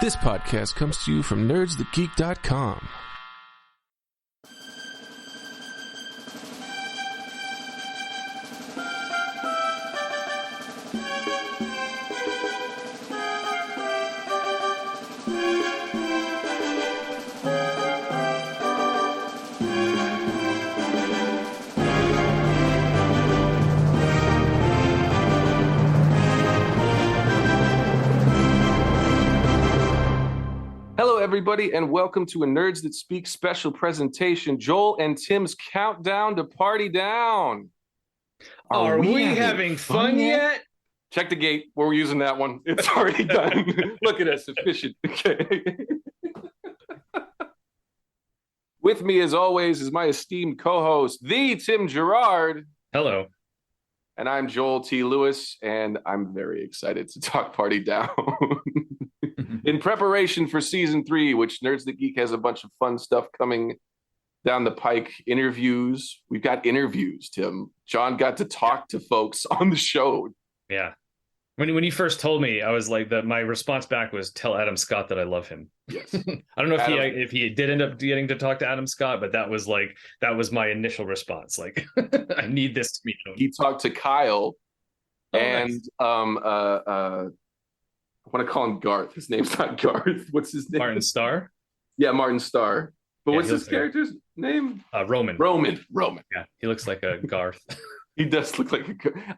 This podcast comes to you from nerdsthatgeek.com. Everybody, and welcome to a Nerds That Speak special presentation. Joel and Tim's countdown to party down. Are we having fun yet? Check the gate. We're using that one. It's already done. Look at us, efficient. Okay. With me, as always, is my esteemed co-host, the Tim Girard. Hello. And I'm Joel T. Lewis, and I'm very excited to talk Party Down. In preparation for season 3, which Nerds That Geek has a bunch of fun stuff coming down the pike. Interviews. We've got interviews, Tim. John got to talk to folks on the show. Yeah. When you first told me, I was like, my response back was, tell Adam Scott that I love him. Yes. I don't know if he did end up getting to talk to Adam Scott, but that was my initial response. Like, I need this to be known. He talked to Kyle, and nice. I want to call him Garth. His name's not Garth. What's his name? Martin Starr? Yeah, Martin Starr. But what's his character's name? Roman. Roman. Yeah, he looks like a Garth. He does look like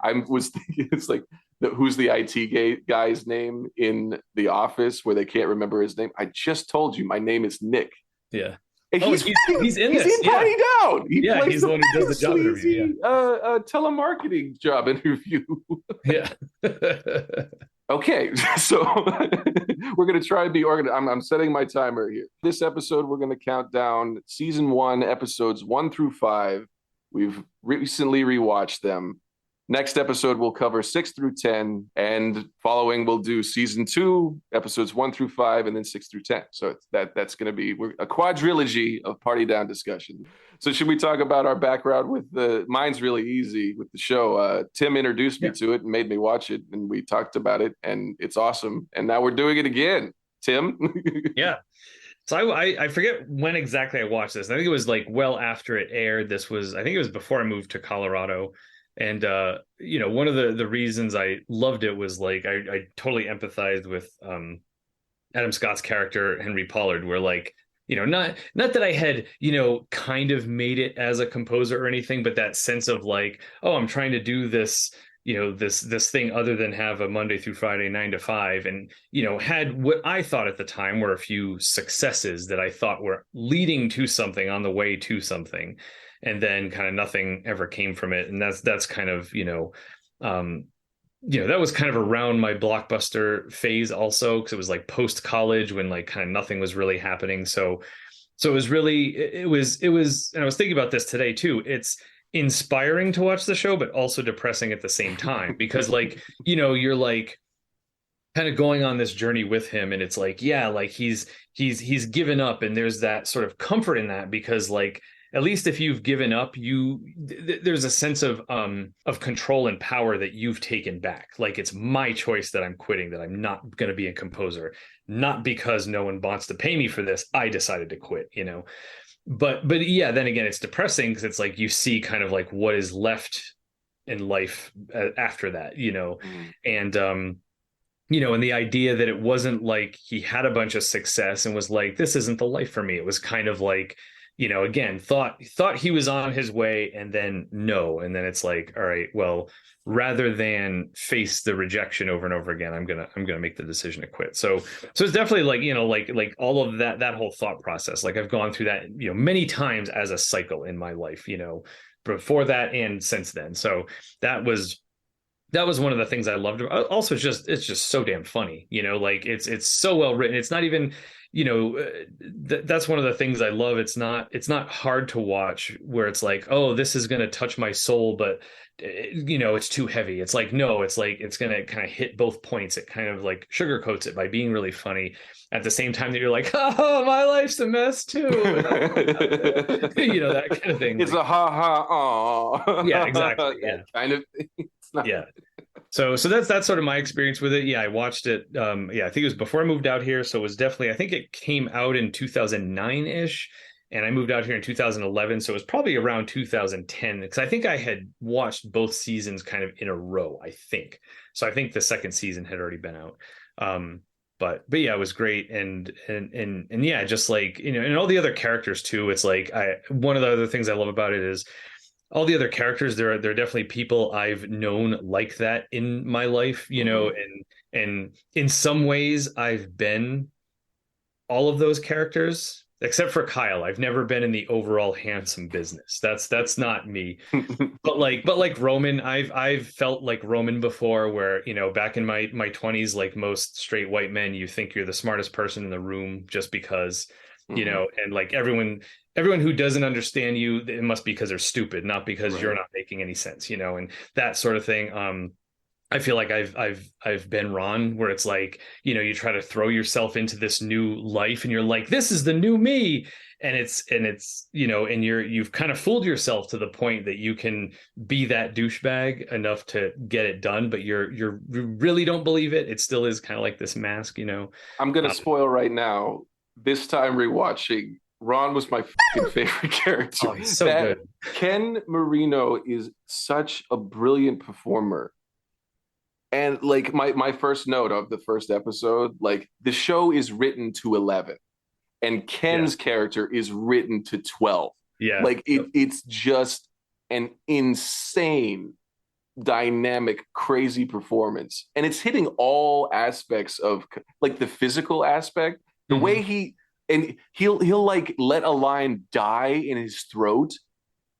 I was thinking it's like who's the IT guy's name in The Office where they can't remember his name? I just told you my name is Nick. Yeah. He's in this. He's in Party Down. He's the one who does the job interview. Telemarketing job interview. Yeah. Okay, so we're going to try to be organized. I'm setting my timer here. This episode, we're going to count down season 1, episodes 1 through 5. We've recently rewatched them. Next episode, we'll cover 6 through 10, and following, we'll do season 2, episodes 1 through 5, and then 6 through 10. So that's going to be a quadrilogy of Party Down discussion. So should we talk about our background with mine's really easy with the show. Tim introduced me to it and made me watch it, and we talked about it, and it's awesome. And now we're doing it again. Tim? Yeah. So I forget when exactly I watched this. I think it was like well after it aired. I think it was before I moved to Colorado. And, one of the reasons I loved it was like, I totally empathized with Adam Scott's character, Henry Pollard, where like, not that I had, kind of made it as a composer or anything, but that sense of like, oh, I'm trying to do this, this thing other than have a Monday through Friday 9 to 5, and had what I thought at the time were a few successes that I thought were leading to something on the way to something, and then kind of nothing ever came from it. And that's kind of that was kind of around my blockbuster phase also, because it was like post college when like kind of nothing was really happening. So it was really it was and I was thinking about this today too. It's inspiring to watch the show, but also depressing at the same time, because like, you're like kind of going on this journey with him, and it's like, yeah, like he's given up, and there's that sort of comfort in that, because like, at least if you've given up, there's a sense of control and power that you've taken back. Like, it's my choice that I'm quitting, that I'm not going to be a composer, not because no one wants to pay me for this. I decided to quit, But yeah, then again, it's depressing because it's like you see kind of like what is left in life after that, and and the idea that it wasn't like he had a bunch of success and was like, this isn't the life for me. It was kind of like, again, thought he was on his way, and then no. And then it's like, all right, well, rather than face the rejection over and over again, I'm gonna make the decision to quit. So it's definitely like, like all of that whole thought process. Like, I've gone through that, many times as a cycle in my life, before that and since then. So that was one of the things I loved. Also, it's just so damn funny, like it's so well written. It's not even, that's one of the things I love. It's not hard to watch where it's like, oh, this is going to touch my soul, but it's too heavy. It's like, no, it's like, it's going to kind of hit both points. It kind of like sugarcoats it by being really funny at the same time that you're like, oh, my life's a mess too. That kind of thing. It's a ha ha, aw. Yeah, exactly. Yeah. Kind of thing. It's not. Yeah. So that's sort of my experience with it. Yeah, I watched it. Yeah, I think it was before I moved out here, so it was definitely. I think it came out in 2009 ish, and I moved out here in 2011, so it was probably around 2010 because I think I had watched both seasons kind of in a row. I think so. I think the second season had already been out. But yeah, it was great, and yeah, just like and all the other characters too. It's like one of the other things I love about it is all the other characters. There are definitely people I've known like that in my life, Mhm. and in some ways I've been all of those characters except for Kyle. I've never been in the overall handsome business. That's not me. But like Roman, I've felt like Roman before, where back in my 20s, like most straight white men, you think you're the smartest person in the room just because, Mhm. and like everyone who doesn't understand you, it must be because they're stupid, not because you're Right. not making any sense, and that sort of thing. I feel like I've been Ron, where it's like, you try to throw yourself into this new life and you're like, this is the new me. And it's and you've kind of fooled yourself to the point that you can be that douchebag enough to get it done, but you really don't believe it. It still is kind of like this mask. I'm gonna Um, spoil right now. This time rewatching, Ron was my fucking favorite character. oh, he's so That good. Ken Marino is such a brilliant performer. And like my first note of the first episode, like the show is written to 11 and Yeah. Ken's character is written to 12. Yeah. Like Yep. it's just an insane dynamic, crazy performance. And it's hitting all aspects of like the physical aspect, the way Mhm. he'll like let a line die in his throat.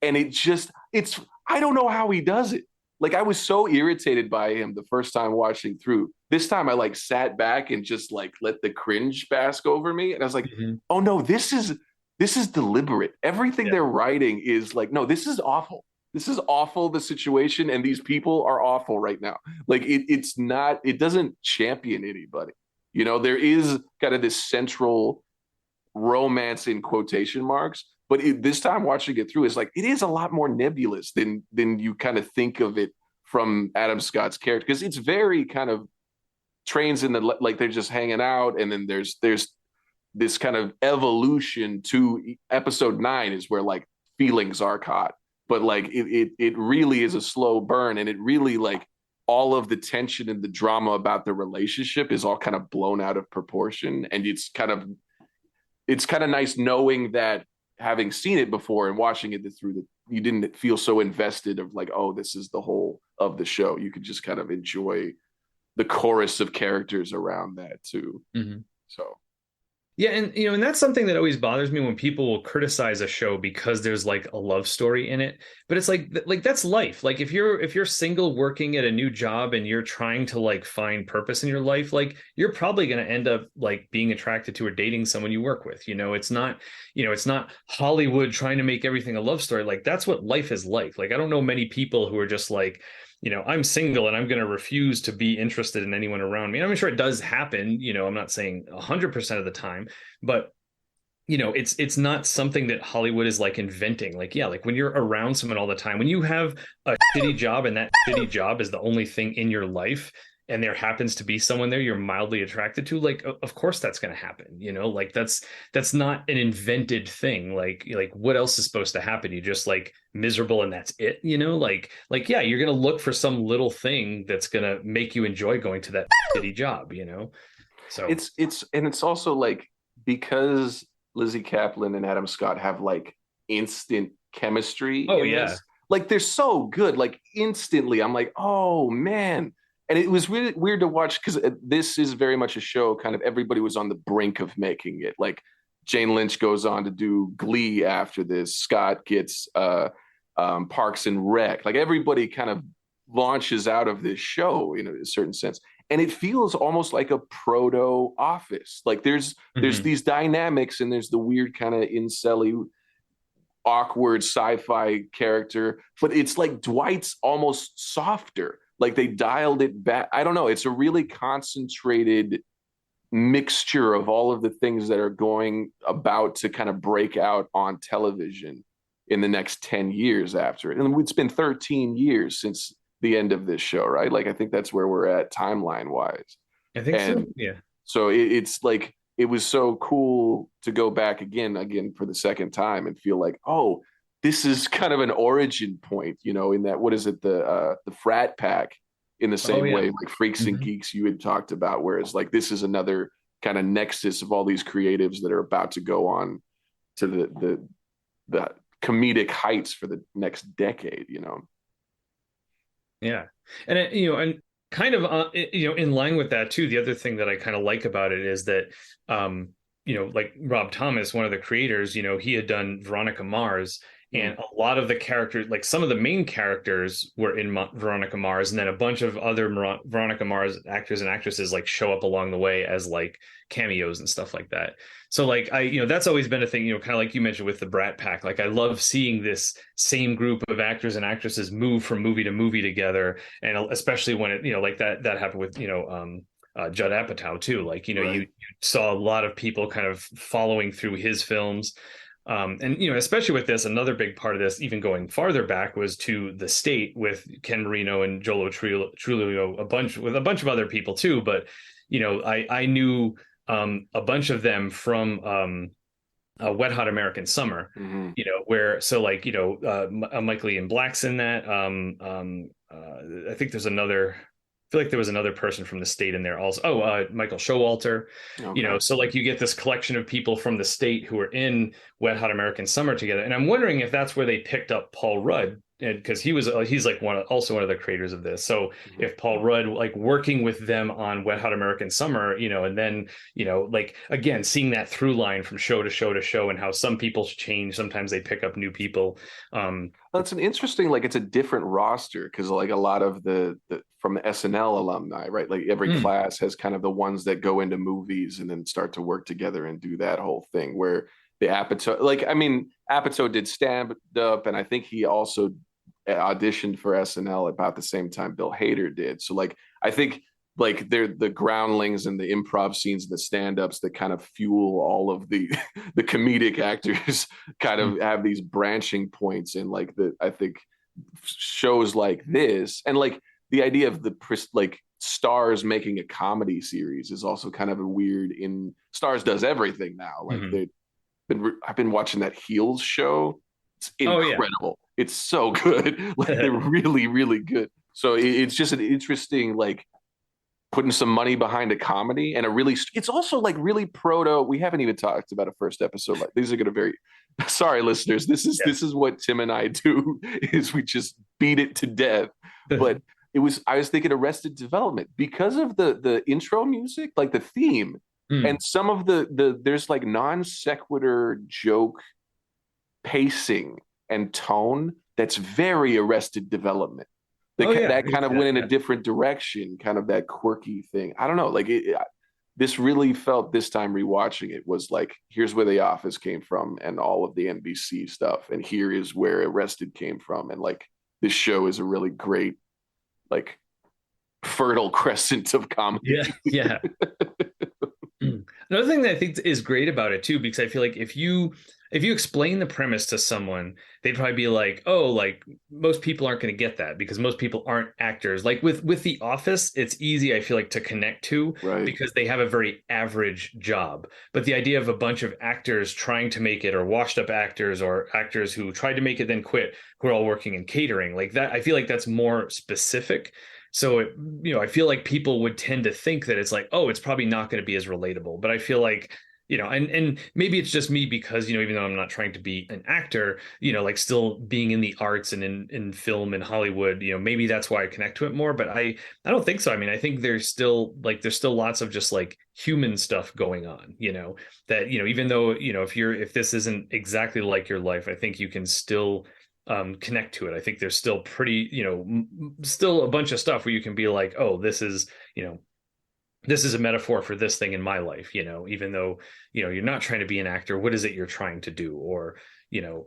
And it's I don't know how he does it. Like I was so irritated by him the first time watching through. This time I like sat back and just like let the cringe bask over me. And I was like, Mhm. oh no, this is deliberate. Everything Yeah. they're writing is like, no, this is awful. This is awful, the situation, and these people are awful right now. Like it's not, it doesn't champion anybody. There is kind of this central romance in quotation marks, but this time watching it through is like it is a lot more nebulous than you kind of think of it from Adam Scott's character, because it's very kind of trains in the like they're just hanging out, and then there's this kind of evolution to episode 9 is where like feelings are caught, but like it really is a slow burn, and it really like all of the tension and the drama about the relationship is all kind of blown out of proportion, and it's kind of nice knowing that, having seen it before and watching it through you didn't feel so invested of like, oh, this is the whole of the show. You could just kind of enjoy the chorus of characters around that too. Mhm. So Yeah, and that's something that always bothers me when people will criticize a show because there's like a love story in it. But it's like that's life. Like if you're single working at a new job and you're trying to like find purpose in your life, like you're probably going to end up like being attracted to or dating someone you work with. It's not Hollywood trying to make everything a love story. Like that's what life is like. Like I don't know many people who are just like, I'm single and I'm going to refuse to be interested in anyone around me. I'm sure it does happen. I'm not saying 100% of the time, but it's not something that Hollywood is like inventing. Like, yeah, like when you're around someone all the time, when you have a shitty job and that shitty job is the only thing in your life, and there happens to be someone there you're mildly attracted to, like of course that's going to happen. Like that's not an invented thing. Like what else is supposed to happen? You just like miserable and that's it. Like yeah, you're going to look for some little thing that's going to make you enjoy going to that shitty job. So it's also like, because Lizzie Kaplan and Adam Scott have like instant chemistry oh in yeah. this. Like they're so good. Like instantly, I'm like, oh man. And it was really weird to watch because this is very much a show. Kind of everybody was on the brink of making it. Like Jane Lynch goes on to do Glee after this. Scott gets Parks and Rec. Like everybody kind of launches out of this show in a certain sense, and it feels almost like a proto Office. Like there's Mhm. these dynamics, and there's the weird kind of incelly awkward sci-fi character, but it's like Dwight's almost softer. Like they dialed it back. I don't know. It's a really concentrated mixture of all of the things that are going about to kind of break out on television in the next 10 years after it. And it's been 13 years since the end of this show, right? Like I think that's where we're at timeline wise. I think so. And Yeah. so it's like it was so cool to go back again for the second time and feel like, oh, this is kind of an origin point, in that what is it, the frat pack, in the Oh same yeah. way like Freaks and Mhm. Geeks you had talked about, whereas like this is another kind of nexus of all these creatives that are about to go on to the comedic heights for the next decade. Yeah. And and kind of in line with that too, the other thing that I kind of like about it is that like Rob Thomas, one of the creators, he had done Veronica Mars, Mm. and a lot of the characters, like some of the main characters were in Veronica Mars, and then a bunch of other Veronica Mars actors and actresses like show up along the way as like cameos and stuff like that. So like that's always been a thing, kind of like you mentioned with the Brat Pack. Like I love seeing this same group of actors and actresses move from movie to movie together, and especially when it like that happened with Judd Apatow too. Like you Right. saw a lot of people kind of following through his films. And especially with this, another big part of this, even going farther back, was to The State with Ken Marino and Joel Trujillo, with a bunch of other people too. But I knew a bunch of them from Wet Hot American Summer, Mm-hmm. where so like Michael Ian Black's in that. I think there's another. I feel like there was another person from The State in there also. Oh, Michael Showalter. Okay. So like you get this collection of people from The State who are in Wet Hot American Summer together, and I'm wondering if that's where they picked up Paul Rudd, because he's like also one of the creators of this. So Mm-hmm. if Paul Rudd like working with them on Wet Hot American Summer, and then like again seeing that through line from show to show to show, and how some people change, sometimes they pick up new people. Well, it's an interesting, like it's a different roster because like a lot of the from the SNL alumni, right? Like every Mm, class has kind of the ones that go into movies and then start to work together and do that whole thing. Where the Apatow, like I mean, Apatow did stand up, and I think he also auditioned for SNL about the same time Bill Hader did. So like I think like they're the groundlings and the improv scenes and the stand-ups that kind of fuel all of the the comedic actors kind mm. of have these branching points in like the I think shows like this, and like the idea of the like Starz making a comedy series is also kind of a weird. In Starz does everything now, like Mhm. they been I've been watching that Heels show. It's Oh yeah. incredible. It's so good. Like they're really really good. So it's just an interesting like putting some money behind a comedy, and a really it's also like really proto. We haven't even talked about a first episode. Like these are going to very sorry listeners, this is what Tim and I do, is we just beat it to death. Yeah. But I was thinking Arrested Development because of the intro music, like the theme, and Mm. some of the there's like non sequitur joke pacing and tone that's very Arrested Development. Oh yeah, That I can kind of see went that. in a Yeah. different direction, kind of that quirky thing. I don't know, like this really felt this time rewatching it was like, here's where The Office came from and all of the NBC stuff, and here is where Arrested came from, and like this show is a really great like fertile crescent of Yeah. comedy. Yeah. Mm. Another thing that I think is great about it too, because I feel like if you explain the premise to someone, they'd probably be like, "Oh, like most people aren't going to get that because most people aren't actors." Like with The Office, it's easy I feel like to connect to Right. because they have a very average job. But the idea of a bunch of actors trying to make it, or washed up actors, or actors who tried to make it then quit, who are all working in catering, like that, I feel like that's more specific. So I feel like people would tend to think that it's like, oh, it's probably not going to be as relatable. But I feel like, and maybe it's just me because, even though I'm not trying to be an actor, like still being in the arts and in film and Hollywood, maybe that's why I connect to it more. But I don't think so. I mean, I think there's still lots of just like human stuff going on, that, even though, if this isn't exactly like your life, I think you can still connect to it. I think there's still pretty, still a bunch of stuff where you can be like, oh, this is a metaphor for this thing in my life, even though, you're not trying to be an actor. What is it you're trying to do? Or,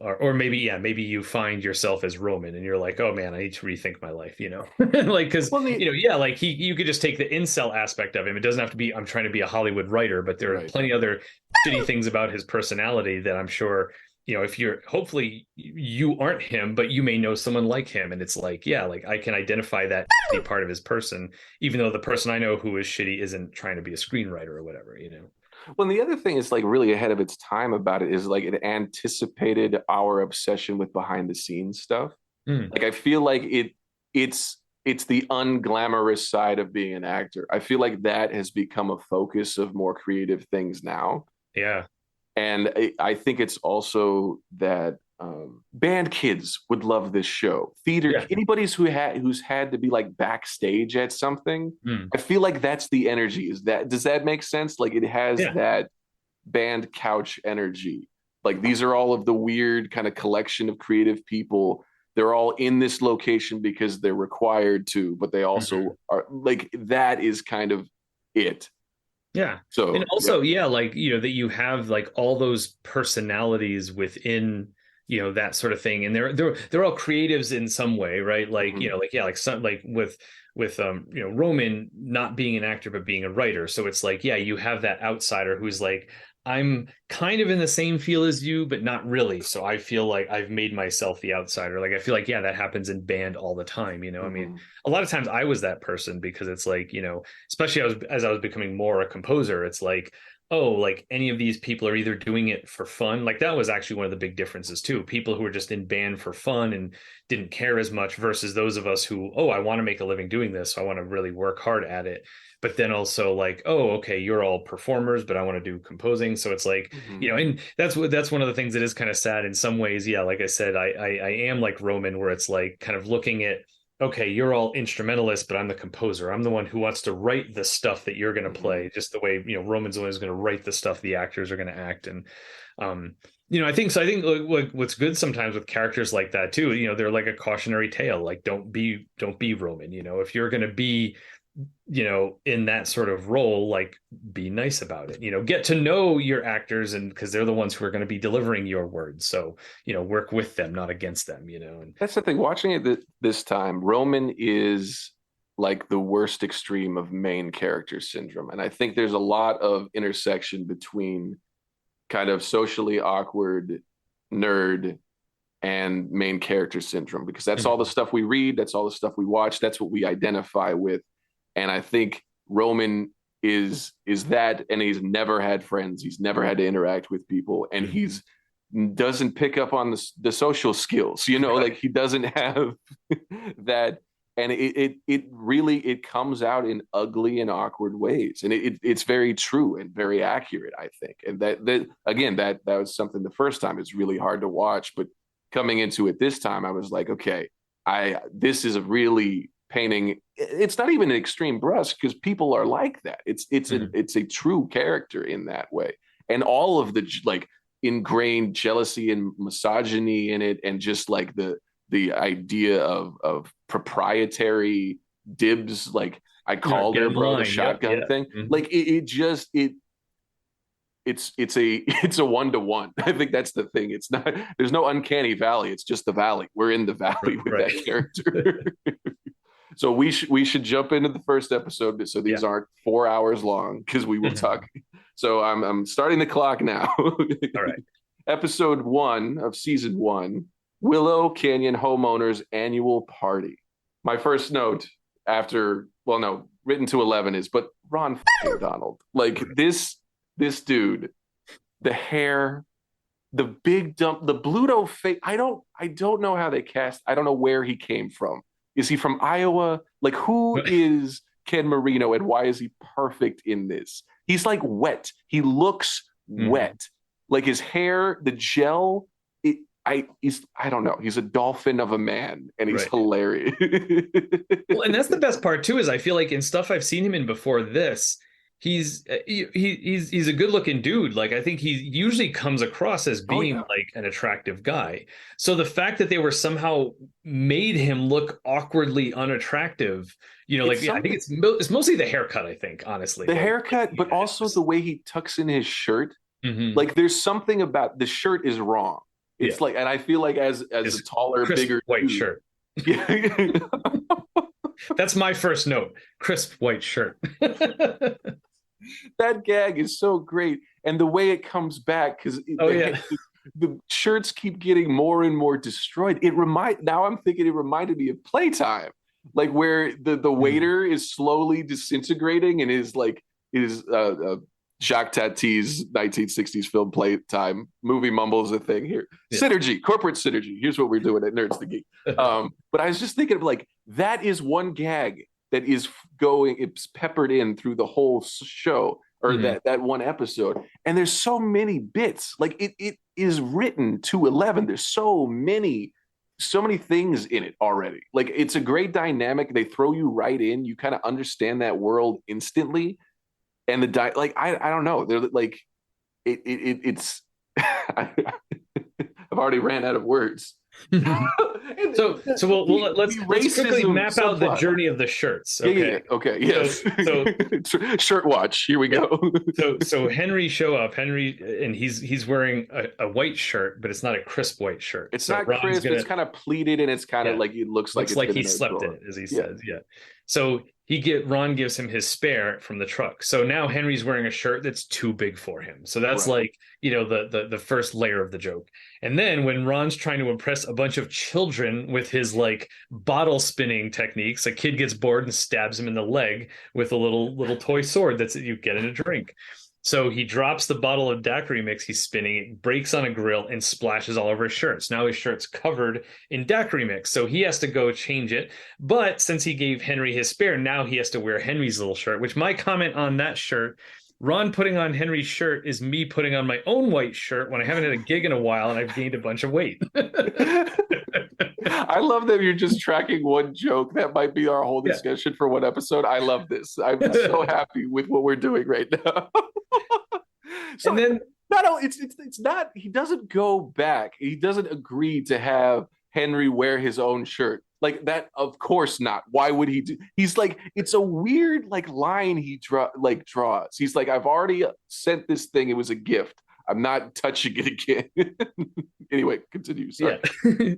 or maybe, yeah, maybe you find yourself as Roman and you're like, oh man, I need to rethink my life, like, cause, Well, yeah, like you could just take the incel aspect of him. It doesn't have to be, I'm trying to be a Hollywood writer, but there are right. plenty other shitty things about his personality that I'm sure if you're, hopefully you aren't him, but you may know someone like him, and it's like, yeah, like I can identify that shitty part of his person, even though the person I know who is shitty isn't trying to be a screenwriter or whatever. Well, and the other thing is like really ahead of its time about it is like it anticipated our obsession with behind the scenes stuff. Mm, Like I feel like it's the unglamorous side of being an actor. I feel like that has become a focus of more creative things now. yeah, And I think it's also that band kids would love this show. Theater, yeah, anybody's who's had to be like backstage at something. mm, I feel like that's the energy. Does that make sense? Like it has yeah. that band couch energy. Like these are all of the weird kind of collection of creative people. They're all in this location because they're required to, but they Mhm. also are like that is kind of it. Yeah. And So yeah. also, yeah, like, that you have like all those personalities within, that sort of thing. And they're all creatives in some way, right? Like, Mhm. like, yeah, like some, like with Roman not being an actor but being a writer. So it's like, yeah, you have that outsider who's like, I'm kind of in the same field as you, but not really. So I feel like I've made myself the outsider. Like I feel like, yeah, that happens in band all the time. I mean, Mhm. a lot of times I was that person because it's like, especially as I was becoming more a composer, it's like, oh, like any of these people are either doing it for fun. Like that was actually one of the big differences too. People who were just in band for fun and didn't care as much versus those of us who, oh, I want to make a living doing this, so I want to really work hard at it. But then also like, oh, okay, you're all performers, but I want to do composing. So it's like, Mhm. and that's one of the things that is kind of sad in some ways. Yeah, like I said, I am like Roman, where it's like kind of looking at, okay, you're all instrumentalists, but I'm the composer. I'm the one who wants to write the stuff that you're going to Mhm. play, just the way, Roman's the one who's going to write the stuff the actors are going to act. And, um, I think so. I think like what's good sometimes with characters like that too, they're like a cautionary tale. Like, don't be Roman. If you're going to be, in that sort of role, like be nice about it, get to know your actors, and because they're the ones who are going to be delivering your words. So, work with them, not against them. And That's the thing. Watching it this time, Roman is like the worst extreme of main character syndrome. And I think there's a lot of intersection between kind of socially awkward nerd and main character syndrome because that's all the Mhm. stuff we read, that's all the stuff we watch, that's what we identify with. And I think Roman is that, and he's never had friends, he's never had to interact with people, and Mhm. he's doesn't pick up on the social skills, Right. like he doesn't have that. And it really it comes out in ugly and awkward ways, and it's very true and very accurate, I think. And that again, that was something the first time it's really hard to watch, but coming into it this time I was like, okay, I this is a really painting. It's not even an extreme brush because people are like that. Mhm. It's a true character in that way, and all of the like ingrained jealousy and misogyny in it, and just like the idea of proprietary dibs, like I Right. called Get her in bro, the line. Yep. shotgun Yeah. thing, Mhm. like it just it's a it's a 1-to-1. I think that's the thing. It's not, there's no uncanny valley, it's just the valley. We're in the valley with Right. that character. So we should jump into the first episode so Yeah. these aren't 4 hours long because we will talk. So I'm starting the clock now. All right. Episode 1 of season 1, Willow Canyon Homeowners Annual Party. My first note after, well, no, written to 11 is, but Ron fucking Donald. Like this dude, the hair, the big dump, the Bluto face. I don't know how they cast. I don't know where he came from. Is he from Iowa? Like who is Ken Marino and why is he perfect in this? He's like wet. He looks Mhm. wet. Like his hair, the gel. I don't know. He's a dolphin of a man, and he's Right. hilarious. Well, and that's the best part too, is I feel like in stuff I've seen him in before this, he's a good looking dude. Like I think he usually comes across as Oh being yeah, like an attractive guy. So the fact that they were somehow made him look awkwardly unattractive, it's like yeah, I think something. it's mostly the haircut. I think honestly, The like haircut, but also the way he tucks in his shirt. Mhm. Like there's something about the shirt is wrong. Yeah, It's like, and I feel like as a his taller, crisp bigger white dude, shirt. yeah, That's my first note. Crisp white shirt. that gag is so great, and the way it comes back because Oh yeah. the shirts keep getting more and more destroyed. Now I'm thinking it reminded me of Playtime, like where the waiter is slowly disintegrating and is Jacques Tati's 1960s film Playtime. Movie mumble is a thing here. Yeah. Synergy, corporate synergy. Here's what we're doing at Nerds the Geek. But I was just thinking of like, that is one gag that is it's peppered in through the whole show, or that one episode. And there's so many bits. Like it is written to 11. There's so many things in it already. Like it's a great dynamic. They throw you right in. You kind of understand that world instantly. And I don't know. They're like it's I've already ran out of words. So let's quickly map out the journey of the shirts. Okay. Yeah. Okay. Yes. So shirt watch. Here we go. So Henry show up. Henry, and he's wearing a white shirt, but it's not a crisp white shirt. It's not crisp. It's kind of pleated, and it's kind of like it looks like he slept in it, as he says. Yeah. So Ron gives him his spare from the truck. So now Henry's wearing a shirt that's too big for him. So that's like, the first layer of the joke. And then when Ron's trying to impress a bunch of children with his like bottle spinning techniques, a kid gets bored and stabs him in the leg with a little toy sword that's you get in a drink. So he drops the bottle of daiquiri mix he's spinning, it breaks on a grill and splashes all over his shirts. Now his shirt's covered in daiquiri mix, so he has to go change it. But since he gave Henry his spare, now he has to wear Henry's little shirt, which my comment on that shirt, Ron putting on Henry's shirt is me putting on my own white shirt when I haven't had a gig in a while and I've gained a bunch of weight. I love that you're just tracking one joke. That might be our whole discussion for one episode. I love this. I'm so happy with what we're doing right now. So and then not only it's not, he doesn't go back. He doesn't agree to have Henry wear his own shirt. Like that, of course not. Why would he do? He's like, it's a weird like line he draws. He's like, I've already sent this thing. It was a gift. I'm not touching it again. Anyway, continue. Sorry. Yeah.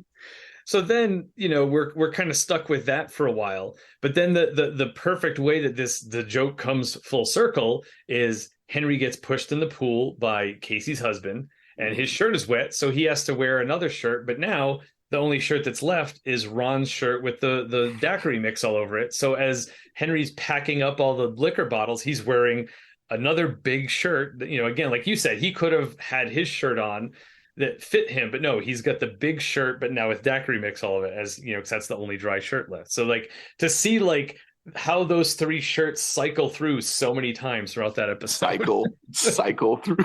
So then, we're kind of stuck with that for a while. But then the perfect way that the joke comes full circle is Henry gets pushed in the pool by Casey's husband, and his shirt is wet, so he has to wear another shirt. But now the only shirt that's left is Ron's shirt with the daiquiri mix all over it. So as Henry's packing up all the liquor bottles, he's wearing another big shirt. Again, like you said, he could have had his shirt on that fit him, but no, he's got the big shirt, but now with daiquiri mix all of it, as because that's the only dry shirt left. So like to see like how those three shirts cycle through so many times throughout that episode. cycle through.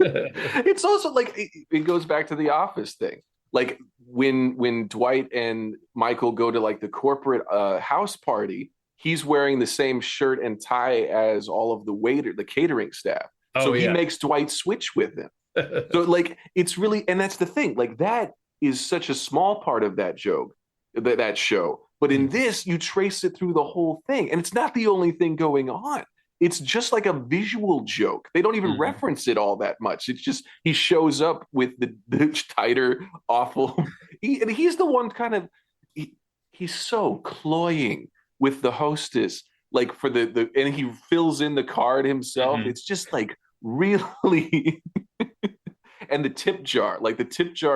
It's also like it goes back to the Office thing. Like when Dwight and Michael go to like the corporate house party, he's wearing the same shirt and tie as all of the catering staff. So he makes Dwight switch with him. So like it's really, and that's the thing, like that is such a small part of that joke, that show. But in this, you trace it through the whole thing, and it's not the only thing going on. It's just like a visual joke. They don't even reference it all that much. It's just he shows up with the tighter, awful. And he's the one kind of he's so cloying with the hostess, like for the and he fills in the card himself. It's just like really. And the tip jar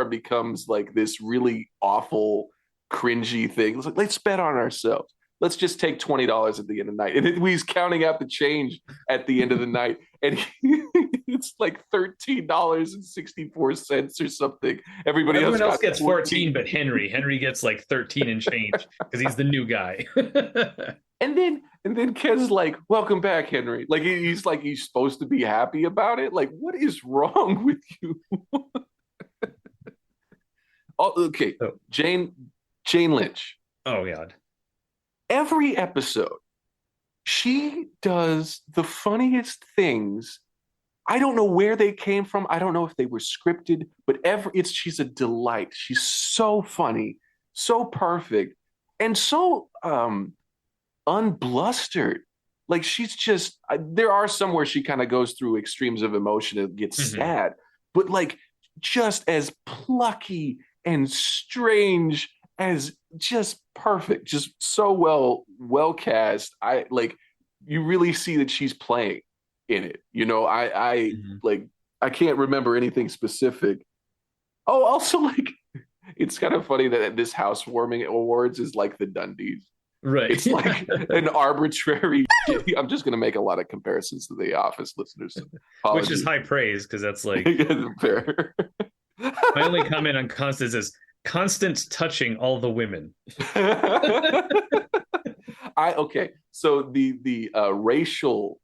becomes like this really awful, cringy thing. It's like, let's bet on ourselves. Let's just take $20 at the end of the night. And he's counting out the change at the end of the night. And it's like $13.64 or something. Everyone else gets 14, but Henry gets like 13 and change because he's the new guy. And then Ken's like, welcome back, Henry. Like he's supposed to be happy about it. Like, what is wrong with you? Okay. Jane Lynch. Oh God. Every episode, she does the funniest things. I don't know where they came from. I don't know if they were scripted, but she's a delight. She's so funny, so perfect, and so unblustered. Like she's just, there are some where she kind of goes through extremes of emotion and gets sad, but like just as plucky and strange as just perfect, just so well cast. I like, you really see that she's playing in it. I can't remember anything specific, Oh, also like it's kind of funny that this housewarming awards is like the Dundies. Right. It's like an arbitrary. I'm just going to make a lot of comparisons to The Office, listeners. So Which is apologies. high praise because that's like Fair. my only comment on Constance is constant touching all the women. I okay. So the racial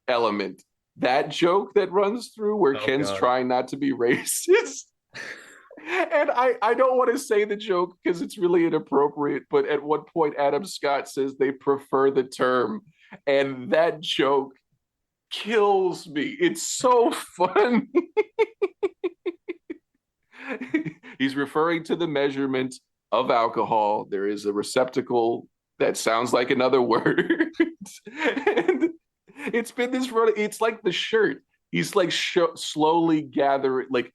element, that joke that runs through where Oh Ken's God. trying not to be racist. And I don't want to say the joke because it's really inappropriate, but at one point Adam Scott says they prefer the term, and that joke kills me. It's so fun. He's referring to the measurement of alcohol. There is a receptacle that sounds like another word. And it's been this run. It's like the shirt. He's like slowly gathering, like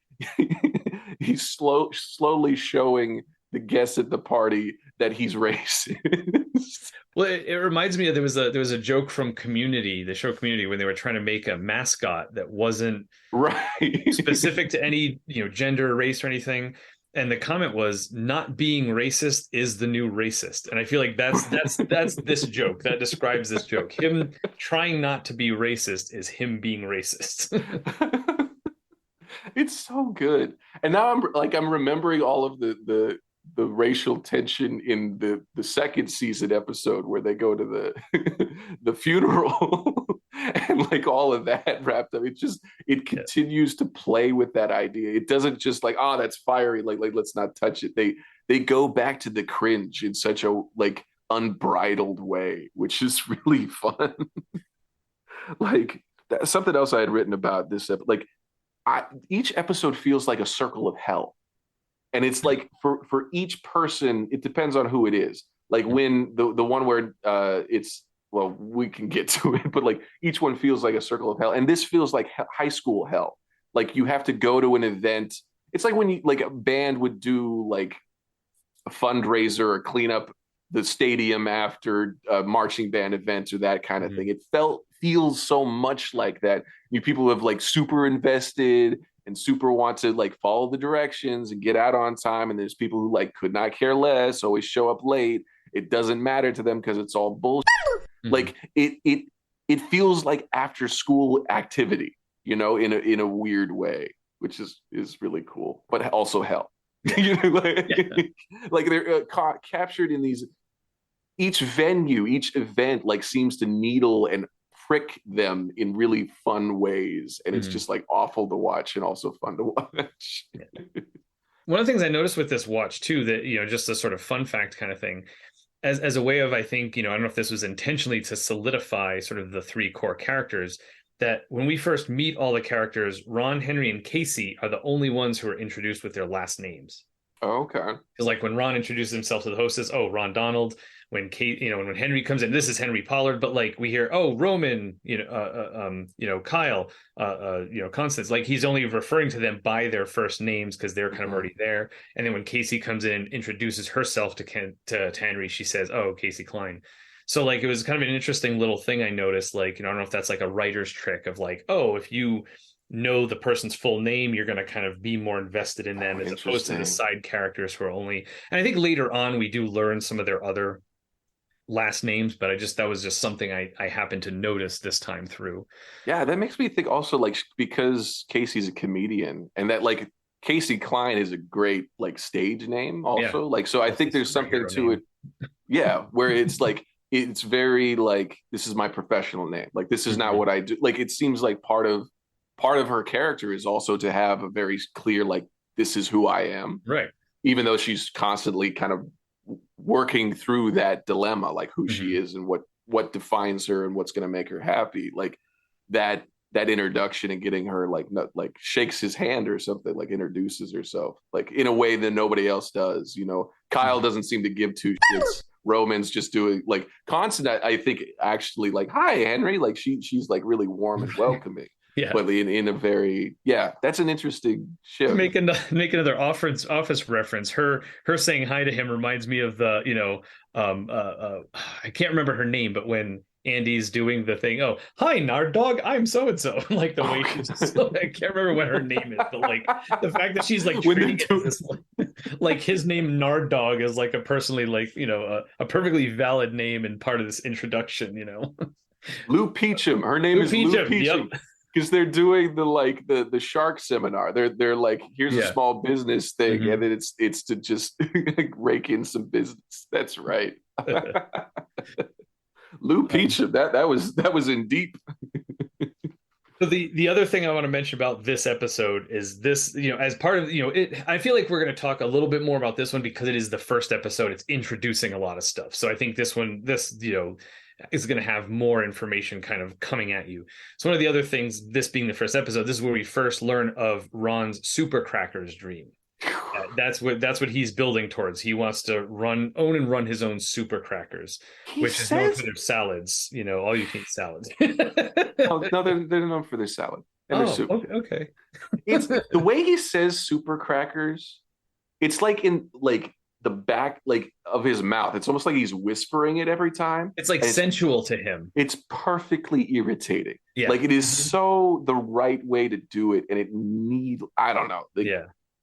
he's slowly showing the guests at the party that he's racist. Well, it reminds me of there was a joke from Community, the show Community, when they were trying to make a mascot that wasn't Right. specific to any gender, race, or anything. And the comment was, "Not being racist is the new racist." And I feel like that's this joke that describes this joke. Him trying not to be racist is him being racist. It's so good. And now I'm remembering all of the racial tension in the second season episode where they go to the the funeral and like all of that wrapped up. It Yeah. continues to play with that idea. It doesn't just like, oh, that's fiery, like let's not touch it. They go back to the cringe in such a like unbridled way, which is really fun. Like something else I had written about this like each episode feels like a circle of hell, and it's like for each person it depends on who it is. Like when the one where it's, well, we can get to it, but like each one feels like a circle of hell, and this feels like high school hell. Like you have to go to an event. It's like when you like a band would do like a fundraiser or clean up the stadium after marching band events or that kind of thing. It feels so much like that. People have like super invested and super want to like follow the directions and get out on time. And there's people who like could not care less, always show up late. It doesn't matter to them because it's all bullshit. Like it feels like after school activity, in a weird way, which is really cool, but also hell. Like they're captured in these, each venue, each event like seems to needle and prick them in really fun ways, and it's just like awful to watch and also fun to watch. One of the things I noticed with this watch too, that just a sort of fun fact kind of thing, as a way of, I think, I don't know if this was intentionally to solidify sort of the three core characters, that when we first meet all the characters, Ron, Henry, and Casey are the only ones who are introduced with their last names. Oh, okay. Because like when Ron introduces himself to the hostess, oh, Ron Donald. When Kate, when Henry comes in, this is Henry Pollard, but like we hear, oh, Roman, Kyle, Constance, like he's only referring to them by their first names because they're kind of already there. And then when Casey comes in and introduces herself to Henry, she says, oh, Casey Klein. So like it was kind of an interesting little thing I noticed. Like, I don't know if that's like a writer's trick of like, oh, if you know the person's full name, you're going to kind of be more invested in them as opposed to the side characters who are only. And I think later on we do learn some of their other last names, but that was just something I happened to notice this time through. Yeah, that makes me think also like because Casey's a comedian and that like Casey Klein is a great like stage name also. Like so I think there's something to it. Yeah, where it's like it's very like this is my professional name. Like this is not what I do. Like it seems like part of her character is also to have a very clear like this is who I am. Right. Even though she's constantly kind of working through that dilemma, like who she is and what defines her and what's going to make her happy. Like that introduction and getting her like shakes his hand or something, like introduces herself like in a way that nobody else does. Kyle doesn't seem to give two shits. Roman's just doing like constant. I think actually like, hi Henry, like she's like really warm and welcoming. Yeah, but in a very that's an interesting shift. Make another office reference. Her saying hi to him reminds me of the I can't remember her name, but when Andy's doing the thing. Oh, hi, Nard Dog. I'm so and so. Like the way she's I can't remember what her name is, but like the fact that she's like treating it as this, like his name Nard Dog is like a personally like a perfectly valid name and part of this introduction. Lou Peachum. Her name Lou is Lou Peachum. Peachum. Yep. Because they're doing the shark seminar. They're like, here's a small business thing, and then it's to just rake in some business. That's right. Lou Peachum. That was in deep. So the other thing I want to mention about this episode is this, as part of, I feel like we're going to talk a little bit more about this one because it is the first episode. It's introducing a lot of stuff. So I think this is going to have more information kind of coming at you. So one of the other things, this being the first episode, this is where we first learn of Ron's super crackers dream. That's what he's building towards. He wants to own and run his own super crackers, which is known for their salads, all you can eat salads. Oh, no, they're known for their salad and their soup. Okay. It's the way he says super crackers, it's like in like the back like of his mouth. It's almost like he's whispering it every time. It's like sensual to him. It's perfectly irritating. Yeah. Like it is so the right way to do it, and I don't know.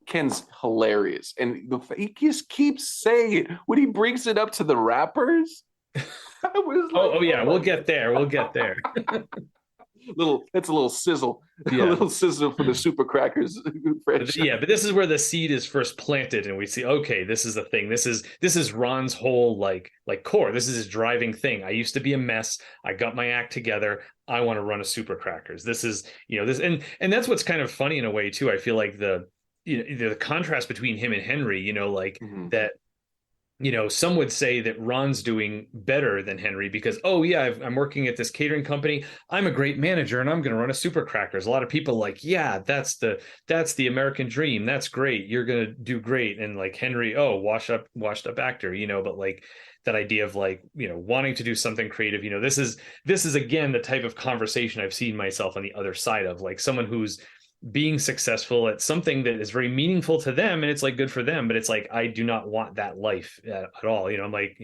Ken's hilarious, and he just keeps saying it when he brings it up to the rappers. I was like, yeah, we'll get there. That's a little sizzle, a little sizzle for the super crackers franchise. Yeah, but this is where the seed is first planted, and we see, okay, this is the thing. This is Ron's whole like core. This is his driving thing. I used to be a mess. I got my act together. I want to run a super crackers. This is this, and that's what's kind of funny in a way too. I feel like the contrast between him and Henry, that. Some would say that Ron's doing better than Henry because, I'm working at this catering company. I'm a great manager and I'm going to run a super crackers. A lot of people like, yeah, that's the American dream. That's great. You're going to do great. And like Henry, washed up actor, but like that idea of like, wanting to do something creative, this is again, the type of conversation I've seen myself on the other side of, like someone who's being successful at something that is very meaningful to them, and it's like good for them, but it's like I do not want that life at all. I'm like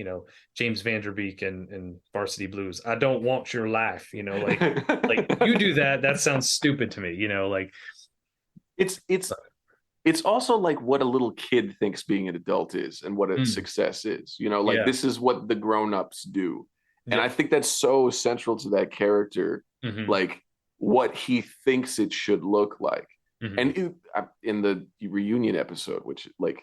James Vanderbeek and Varsity Blues. I don't want your life. Like you do that. That sounds stupid to me. Like it's also like what a little kid thinks being an adult is, and what a success is. This is what the grown-ups do, and I think that's so central to that character. Like what he thinks it should look like. And in the reunion episode, which like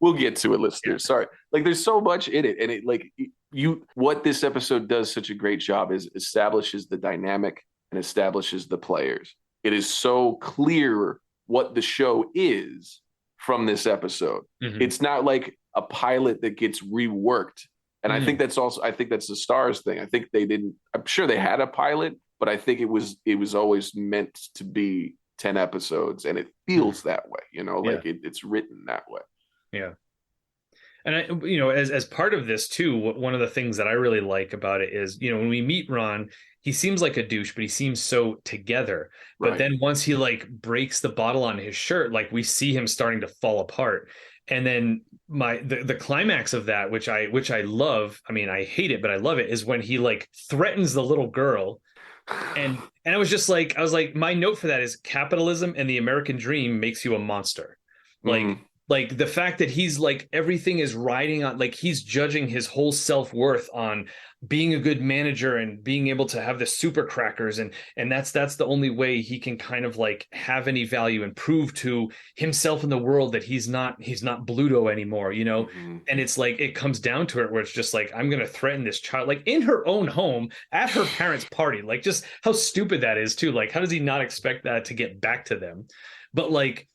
we'll get to it, listeners. Sorry. Like there's so much in it, and it like what this episode does such a great job is establishes the dynamic and establishes the players. It is so clear what the show is from this episode. It's not like a pilot that gets reworked. And I think that's the Starz thing. I think I'm sure they had a pilot, but I think it was always meant to be 10 episodes, and it feels that way, it's written that way. Yeah. And as part of this too, one of the things that I really like about it is, when we meet Ron, he seems like a douche, but he seems so together. But then once he like breaks the bottle on his shirt, like we see him starting to fall apart. And then the climax of that, which I love, I mean, I hate it, but I love it, is when he like threatens the little girl. And I was like, my note for that is capitalism and the American dream makes you a monster. Like the fact that he's like, everything is riding on, like he's judging his whole self-worth on being a good manager and being able to have the super crackers. And that's the only way he can kind of like have any value and prove to himself in the world that he's not Bluto anymore, And it's like, it comes down to it where it's just like, I'm going to threaten this child, like in her own home at her parents' party, like just how stupid that is too. Like, how does he not expect that to get back to them? But like,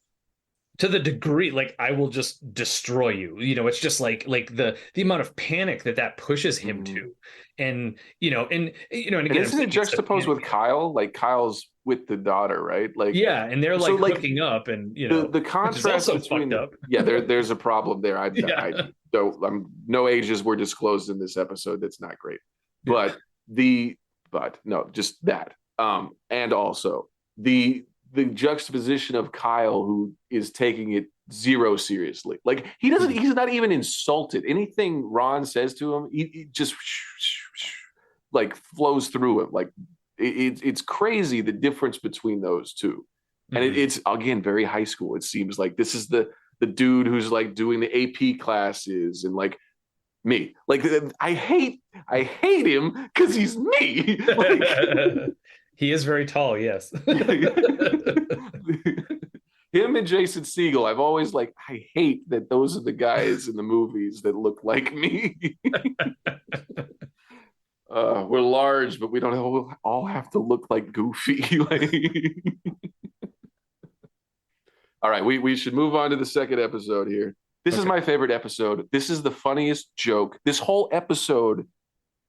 to the degree, like, I will just destroy you. It's just like the amount of panic that pushes him to, and again, isn't it juxtaposed with Kyle? Like Kyle's with the daughter, right? Like, yeah, and they're like hooking up, and the contrast between fucked up. Yeah, there's a problem there. I don't. No ages were disclosed in this episode. That's not great, but no, just that. And also the juxtaposition of Kyle, who is taking it zero seriously. Like he's not even insulted. Anything Ron says to him, he just like flows through him. Like it's crazy the difference between those two. And it's again very high school. It seems like this is the dude who's like doing the AP classes and like me. Like I hate him because he's me. Like, he is very tall, yes. Him and Jason Segel, I've always like, I hate that those are the guys in the movies that look like me. We're large, but we don't all have to look like Goofy. All right, we should move on to the second episode here. This is my favorite episode. This is the funniest joke. This whole episode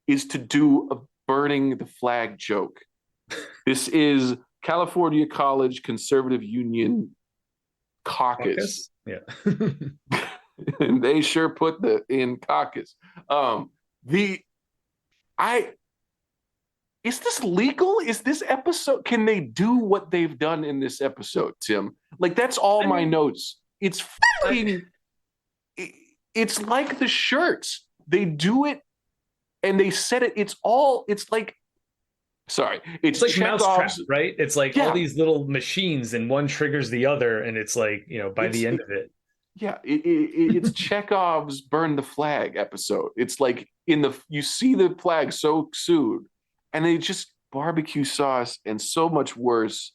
is to do a burning the flag joke. This is California College Conservative Union caucus. Yeah. And they sure put the in caucus. Is this legal? Is this episode? Can they do what they've done in this episode, Tim? Like that's all my notes. It's fucking. It's like the shirts. They do it, and they set it. It's all. It's like. Sorry, it's like Mousetrap, right? It's like all these little machines, and one triggers the other, and it's like by the end of it. Yeah, it's Chekhov's burn the flag episode. It's like you see the flag so sued, and they just barbecue sauce and so much worse.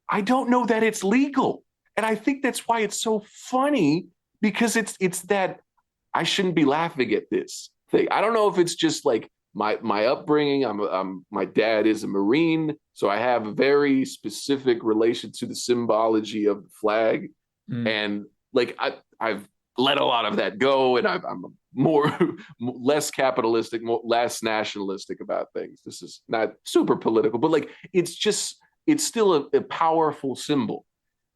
I don't know that it's legal, and I think that's why it's so funny because it's that I shouldn't be laughing at this thing. I don't know if it's just like my upbringing. My dad is a Marine, so I have a very specific relation to the symbology of the flag, and like I've let a lot of that go, and I'm less capitalistic, less nationalistic about things. This is not super political, but like it's still a powerful symbol,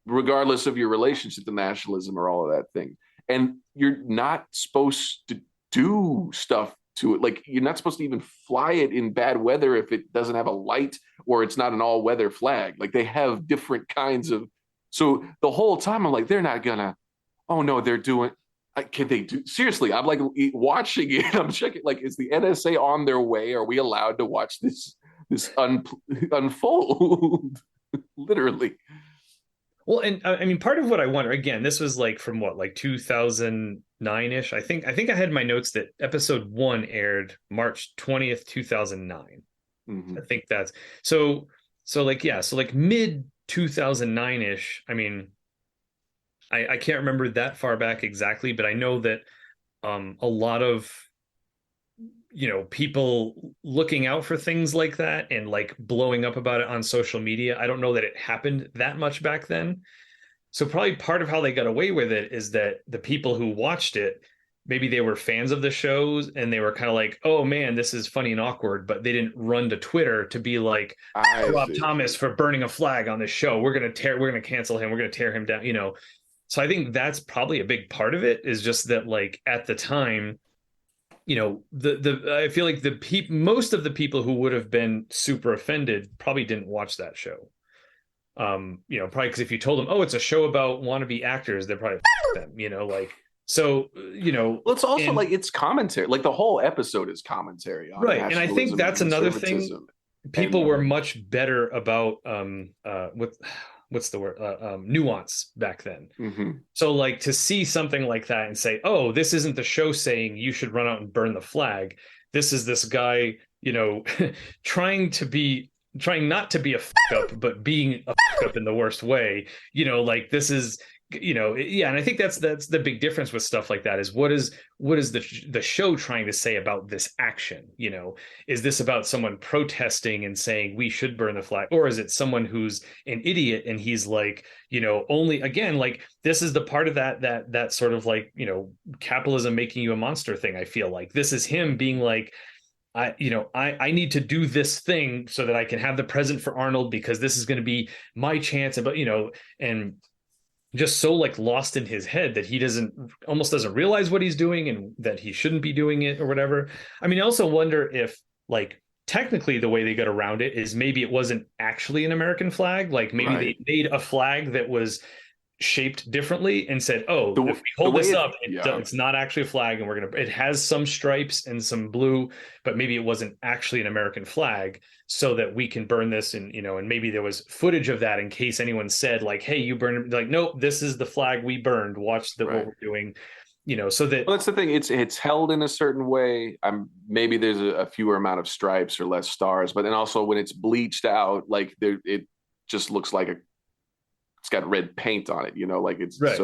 regardless of your relationship to nationalism or all of that thing. And you're not supposed to do stuff to it. Like you're not supposed to even fly it in bad weather if it doesn't have a light or it's not an all-weather flag. Like they have different kinds of. So the whole time I'm like, they're not gonna. Oh no, they're doing. Can they do seriously? I'm like watching it. I'm checking. Like, is the NSA on their way? Are we allowed to watch this unfold? Literally. Well, and I mean, part of what I wonder, again, this was like from what, like 2009-ish. I think I had my notes that episode 1 aired March 20th, 2009. I think that's so like, yeah, so like mid 2009-ish. I mean, I can't remember that far back exactly, but I know that a lot of people looking out for things like that and like blowing up about it on social media. I don't know that it happened that much back then. So probably part of how they got away with it is that the people who watched it, maybe they were fans of the shows and they were kind of like, oh man, this is funny and awkward, but they didn't run to Twitter to be like, Rob Thomas for burning a flag on this show. We're going to cancel him. We're going to tear him down, So I think that's probably a big part of it, is just that like at the time, I feel like most of the people who would have been super offended probably didn't watch that show. Probably because if you told them, oh, it's a show about wannabe actors, they're probably them, like, so, well, it's also like it's commentary, like the whole episode is commentary on right. And I think that's another thing. People were much better about what's the word, nuance back then. So like to see something like that and say, oh, this isn't the show saying you should run out and burn the flag. This is this guy, trying not to be a up, but being a up in the worst way, like this is, yeah. And I think that's the big difference with stuff like that is what is the show trying to say about this action? Is this about someone protesting and saying we should burn the flag, or is it someone who's an idiot and he's like, only, again, like this is the part of that sort of like, capitalism making you a monster thing. I feel like this is him being like, I need to do this thing so that I can have the present for Arnold because this is going to be my chance. But, and just so like lost in his head that he almost doesn't realize what he's doing and that he shouldn't be doing it or whatever. I mean, I also wonder if like technically the way they got around it is maybe it wasn't actually an American flag. Like maybe they made a flag that was shaped differently and said, oh, The, if we the hold way this it, up, yeah, it's not actually a flag, and it has some stripes and some blue, but maybe it wasn't actually an American flag, so that we can burn this. And, and maybe there was footage of that in case anyone said like, hey, you burned it. Like, nope, this is the flag we burned. Watch what right. we're doing, so that, Well, that's the thing. It's held in a certain way. Maybe there's a fewer amount of stripes or less stars, but then also when it's bleached out, like it just looks like it's got red paint on it. Like right.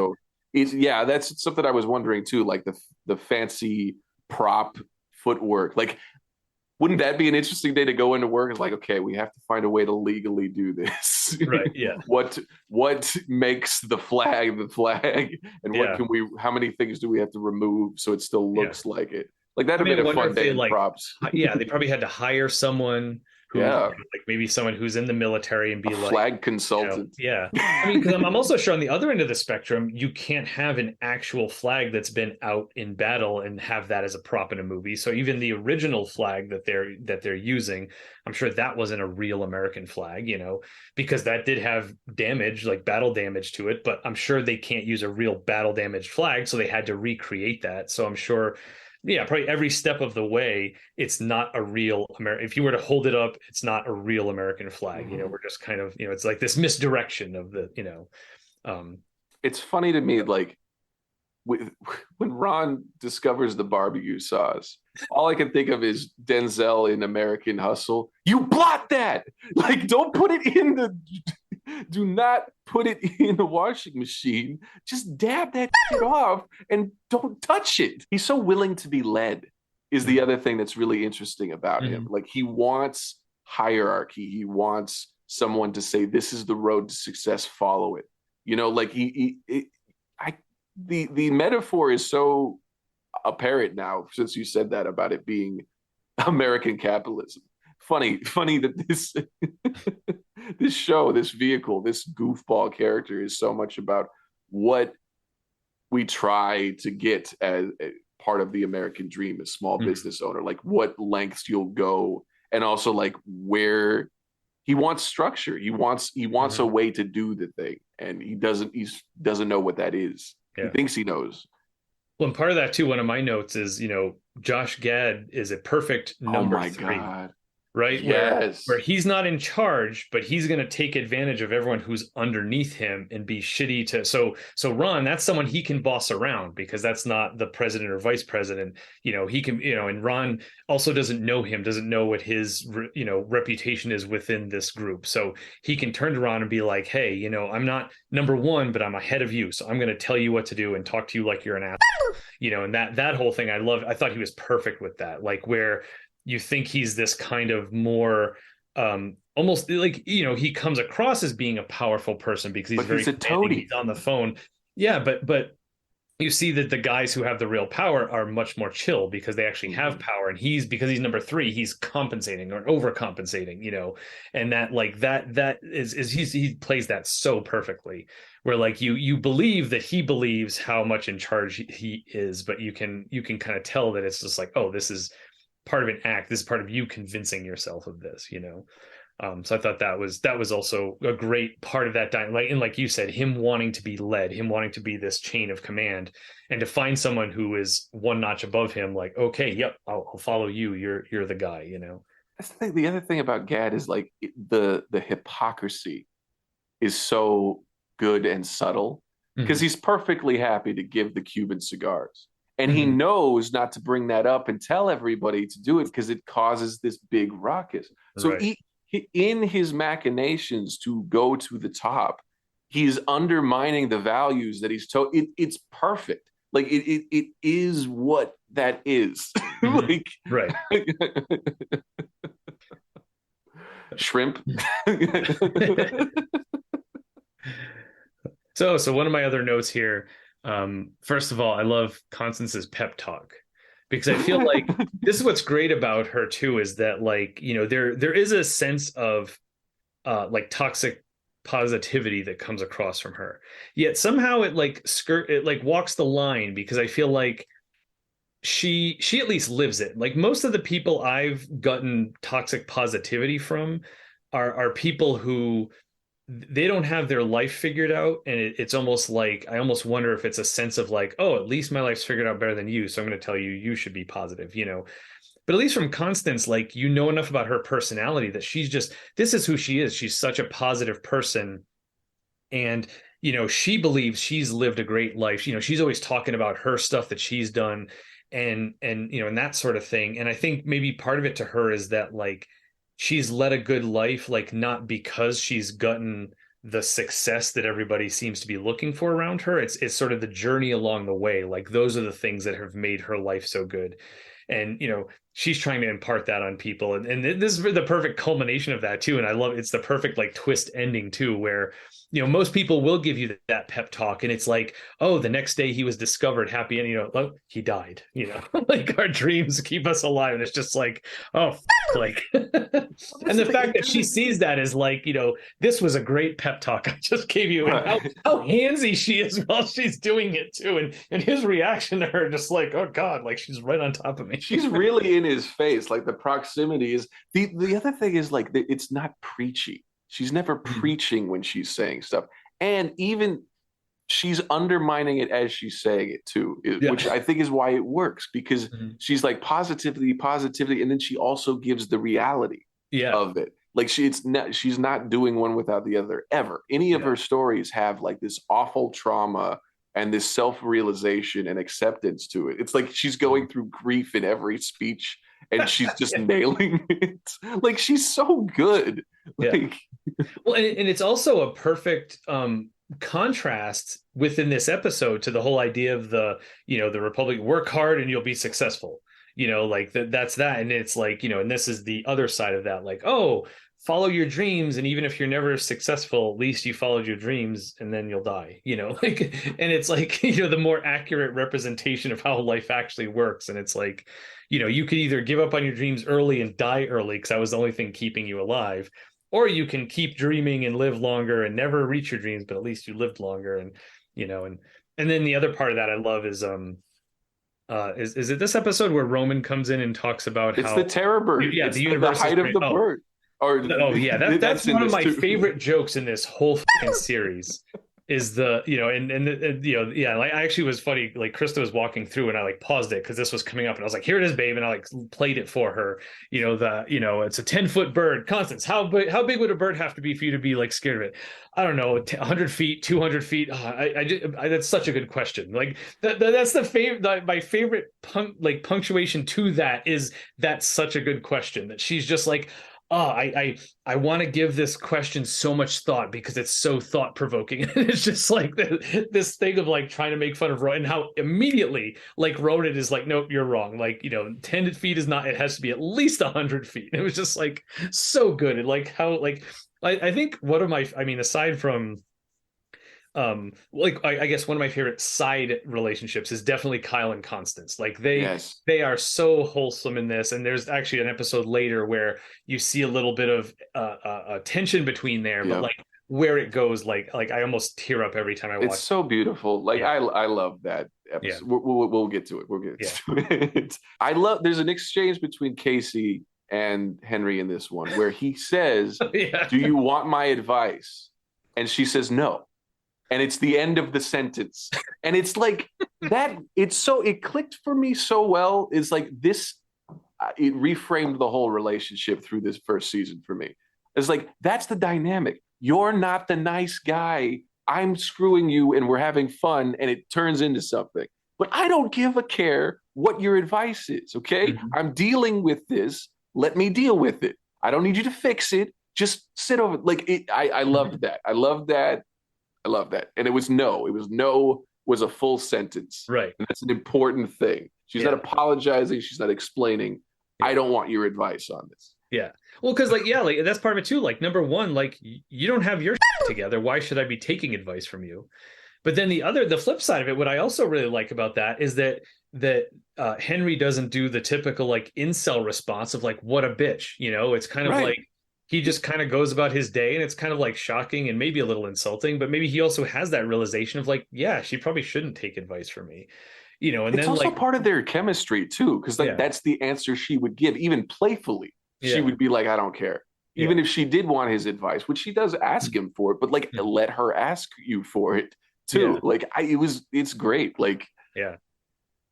it's yeah. That's something I was wondering too. Like the fancy prop footwork. Like, wouldn't that be an interesting day to go into work? It's like, okay, we have to find a way to legally do this. Right. Yeah. what makes the flag, and Yeah. how many things do we have to remove so it still Yeah. looks like it? Like, that'd I have mean, been I a wonder fun if they day in like, props. yeah, they probably had to hire someone who, Yeah, like maybe someone who's in the military and a be like, flag consultant. yeah. I mean, because I'm also sure on the other end of the spectrum, you can't have an actual flag that's been out in battle and have that as a prop in a movie. So even the original flag that they're using, I'm sure that wasn't a real American flag, because that did have damage, like battle damage to it. But I'm sure they can't use a real battle damaged flag, so they had to recreate that. So I'm sure, yeah, probably every step of the way, it's not a real American. If you were to hold it up, it's not a real American flag. We're just kind of, it's like this misdirection of um, It's funny to me, like, when Ron discovers the barbecue sauce, all I can think of is Denzel in American Hustle. You blot that! Like, don't put it in the. Do not put it in the washing machine. Just dab that shit off and don't touch it. He's so willing to be led, is the other thing that's really interesting about him. Like, he wants hierarchy. He wants someone to say, this is the road to success, follow it. Like the metaphor is so apparent now since you said that about it being American capitalism. Funny that this show, this vehicle, this goofball character is so much about what we try to get as part of the American dream as small business owner, like what lengths you'll go, and also like where he wants structure. He wants a way to do the thing, and he doesn't know what that is. He yeah. thinks he knows. Well, and part of that too, one of my notes is, Josh Gad is a perfect Oh number my three. God. Right? Yes. Where he's not in charge, but he's going to take advantage of everyone who's underneath him and be shitty to. So Ron, that's someone he can boss around, because that's not the president or vice president. He can, and Ron also doesn't know him, doesn't know what his, reputation is within this group. So he can turn to Ron and be like, hey, I'm not number one, but I'm ahead of you. So I'm going to tell you what to do and talk to you like you're an asshole. And that whole thing, I thought he was perfect with that. Like, where you think he's this kind of more almost like, he comes across as being a powerful person because he's a toady. he's on the phone. Yeah, but you see that the guys who have the real power are much more chill because they actually have power, and because he's number three, he's compensating or overcompensating, and that like that is he plays that so perfectly, where like you believe that he believes how much in charge he is, but you can kind of tell that it's just like, oh, this is part of an act. This is part of you convincing yourself of this, So I thought that was also a great part of that like you said, him wanting to be led, him wanting to be this chain of command, and to find someone who is one notch above him, like, okay, yep, I'll follow you. You're the guy, That's the thing. The other thing about Gad is like the hypocrisy is so good and subtle, because he's perfectly happy to give the Cuban cigars. And he knows not to bring that up and tell everybody to do it because it causes this big ruckus. So Right. in his machinations to go to the top, he's undermining the values that it's perfect. Like it is what that is. Like Right. shrimp. So one of my other notes here, first of all, I love Constance's pep talk, because I feel like this is what's great about her too, is that like, there is a sense of like toxic positivity that comes across from her. Yet somehow it like walks the line, because I feel like she at least lives it. Like, most of the people I've gotten toxic positivity from are people who they don't have their life figured out, and it's almost like I almost wonder if it's a sense of like, oh, at least my life's figured out better than you, so I'm going to tell you you should be positive, you know. But at least from Constance, like, you know enough about her personality that she's just, this is who she is. She's such a positive person. And, you know, she believes she's lived a great life. You know, she's always talking about her stuff that she's done you know, and that sort of thing. And I think maybe part of it to her is that, like, she's led a good life, like, not because she's gotten the success that everybody seems to be looking for around her. It's sort of the journey along the way. Like, those are the things that have made her life so good. And, you know, she's trying to impart that on people. And this is the perfect culmination of that too. And I love, it's the perfect like twist ending too, where, you know, most people will give you that pep talk and it's like, oh, the next day he was discovered happy and, you know, oh, he died, you know, like our dreams keep us alive. And it's just like, oh, like, and the fact that she sees that as like, you know, this was a great pep talk I just gave you, and how handsy she is while she's doing it too. And his reaction to her, just like, oh God, like she's right on top of me. She's really in his face. Like the proximity is the other thing is like it's not preachy. She's never preaching when she's saying stuff. And even she's undermining it as she's saying it too, which I think is why it works, because she's like positivity, and then she also gives the reality of it. Like she's not doing one without the other ever. Any of her stories have like this awful trauma and this self-realization and acceptance to it. It's like she's going through grief in every speech and she's just nailing it. Like she's so good. Like, well, and it's also a perfect contrast within this episode to the whole idea of the, you know, the Republic, work hard and you'll be successful, you know, like that's that. And it's like, you know, and this is the other side of that, like, oh, follow your dreams, and even if you're never successful, at least you followed your dreams, and then you'll die, you know, like, and it's like, you know, the more accurate representation of how life actually works. And it's like, you know, you could either give up on your dreams early and die early because that was the only thing keeping you alive, or you can keep dreaming and live longer and never reach your dreams, but at least you lived longer. And, you know, and then the other part of that I love is is it this episode where Roman comes in and talks about it's how the terror bird, the universe, the height of the bird. That's one of my favorite jokes in this whole series is the, you know, and you know, yeah, like I actually was funny, like Krista was walking through and I like paused it because this was coming up and I was like, here it is, babe, and I like played it for her, you know, it's a 10-foot bird. Constance, how big would a bird have to be for you to be like scared of it? I don't know, 100 feet, 200 feet. That's such a good question. Like that's the favorite, my favorite punctuation to that is that's such a good question, that she's just like, oh, I want to give this question so much thought because it's so thought provoking. It's just like this thing of like trying to make fun of Ronan, and how immediately like Ronan is like, nope, you're wrong. Like, you know, 10 feet is not, it has to be at least 100 feet. It was just like so good. And like how, like, I think one of my, I mean, aside from like I guess one of my favorite side relationships is definitely Kyle and Constance. Like they are so wholesome in this, and there's actually an episode later where you see a little bit of a tension between there, but like where it goes, like I almost tear up every time I watch. It's so beautiful. Like I love that episode. We'll get to it. To it. I love. There's an exchange between Casey and Henry in this one where he says, "Do you want my advice?" And she says, "No." And it's the end of the sentence. And it's like that. It clicked for me so well. It's like this, it reframed the whole relationship through this first season for me. It's like, that's the dynamic. You're not the nice guy. I'm screwing you and we're having fun and it turns into something. But I don't give a care what your advice is, okay? I'm dealing with this. Let me deal with it. I don't need you to fix it. Just sit over. Like, I loved that. I love that. And it was a full sentence. Right. And that's an important thing. She's not apologizing. She's not explaining. I don't want your advice on this. Yeah. Well, because like that's part of it too. Like, number one, like you don't have your together. Why should I be taking advice from you? But then the flip side of it, what I also really like about that is that Henry doesn't do the typical like incel response of like, what a bitch. You know, it's kind of like, he just kind of goes about his day, and it's kind of like shocking and maybe a little insulting, but maybe he also has that realization of like, yeah, she probably shouldn't take advice from me, you know. And it's then also like part of their chemistry too, because like that's the answer she would give, even playfully. She would be like, I don't care. even if she did want his advice, which she does ask him for it, but like let her ask you for it too. Yeah. Like it's great. Like Yeah.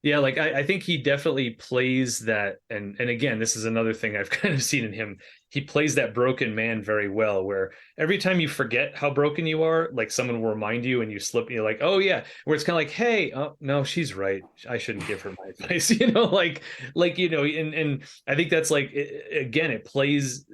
Yeah, like I think he definitely plays that, and again, this is another thing I've kind of seen in him. He plays that broken man very well, where every time you forget how broken you are, like someone will remind you and you slip, you're like, oh yeah, where it's kind of like, hey, oh no, she's right. I shouldn't give her my advice, and I think that's like again, it plays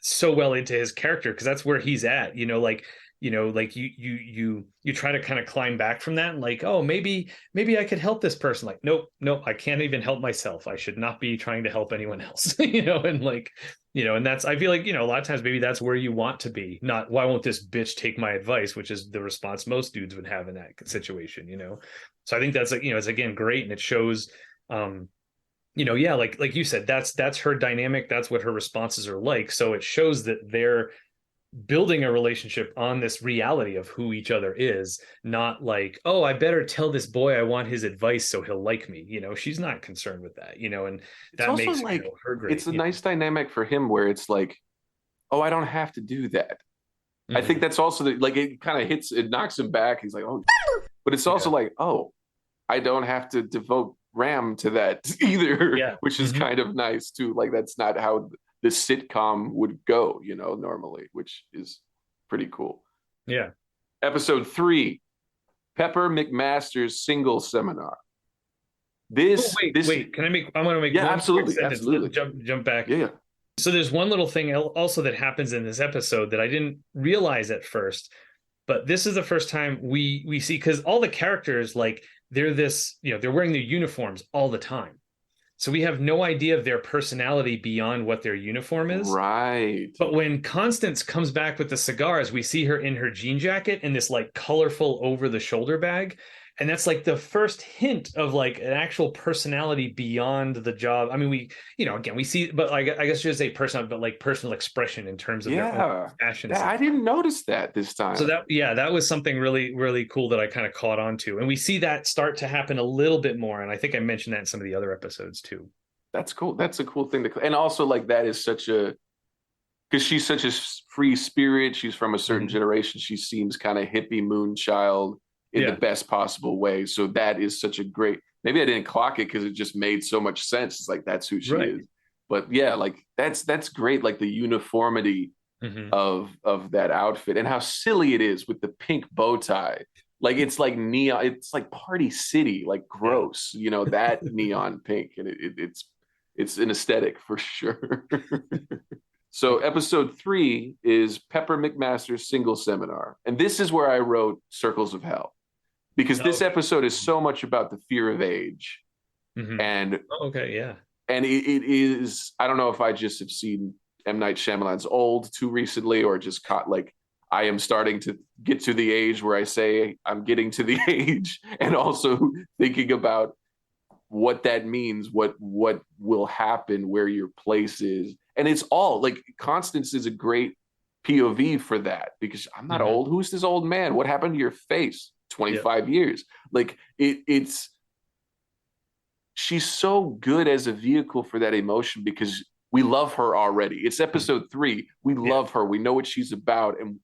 so well into his character because that's where he's at, like you try to kind of climb back from that and like, oh, maybe I could help this person. Like, nope, I can't even help myself. I should not be trying to help anyone else. And like, and that's, I feel like, a lot of times maybe that's where you want to be, not why won't this bitch take my advice, which is the response most dudes would have in that situation. So I think that's like, it's again great, and it shows yeah, like you said, that's her dynamic, that's what her responses are like, so it shows that they're building a relationship on this reality of who each other is, not like, oh, I better tell this boy I want his advice so he'll like me. She's not concerned with that, and it's that also makes like her great. it's a nice dynamic for him where it's like, oh, I don't have to do that. I think that's also like it kind of it knocks him back. He's like, oh, but it's also like, oh, I don't have to devote Ram to that either, which is kind of nice too. Like that's not how the sitcom would go, normally, which is pretty cool. Yeah. Episode 3, Pepper McMaster's single seminar. Wait, can I want to make one absolutely sentence. Absolutely. Jump back. Yeah. So there's one little thing also that happens in this episode that I didn't realize at first, but this is the first time we see, because all the characters, like they're they're wearing their uniforms all the time. So we have no idea of their personality beyond what their uniform is. Right. But when Constance comes back with the cigars, we see her in her jean jacket and this like colorful over the shoulder bag. And that's like the first hint of like an actual personality beyond the job. I mean, again, we see, but like, I guess just a personal, but like personal expression in terms of their own fashion. I didn't notice that this time. So that was something really, really cool that I kind of caught on to. And we see that start to happen a little bit more. And I think I mentioned that in some of the other episodes too. That's cool. That's a cool thing and also like that is because she's such a free spirit. She's from a certain generation. She seems kind of hippie moonchild in the best possible way. So that is such a great, maybe I didn't clock it because it just made so much sense. It's like, that's who she is. But yeah, like that's great. Like the uniformity of that outfit and how silly it is with the pink bow tie. Like it's like neon, it's like Party City, like gross, that neon pink. And it's an aesthetic for sure. So episode 3 is Pepper McMaster's single seminar. And this is where I wrote Circles of Hell. Because this episode is so much about the fear of age. And and it is, I don't know if I just have seen M. Night Shyamalan's Old too recently, or just caught like I am starting to get to the age where I say I'm getting to the age, and also thinking about what that means, what will happen, where your place is. And it's all like Constance is a great POV for that, because I'm not old. Who's this old man? What happened to your face? 25 years. Like it's she's so good as a vehicle for that emotion, because we love her already. It's episode 3. We love her. We know what she's about. And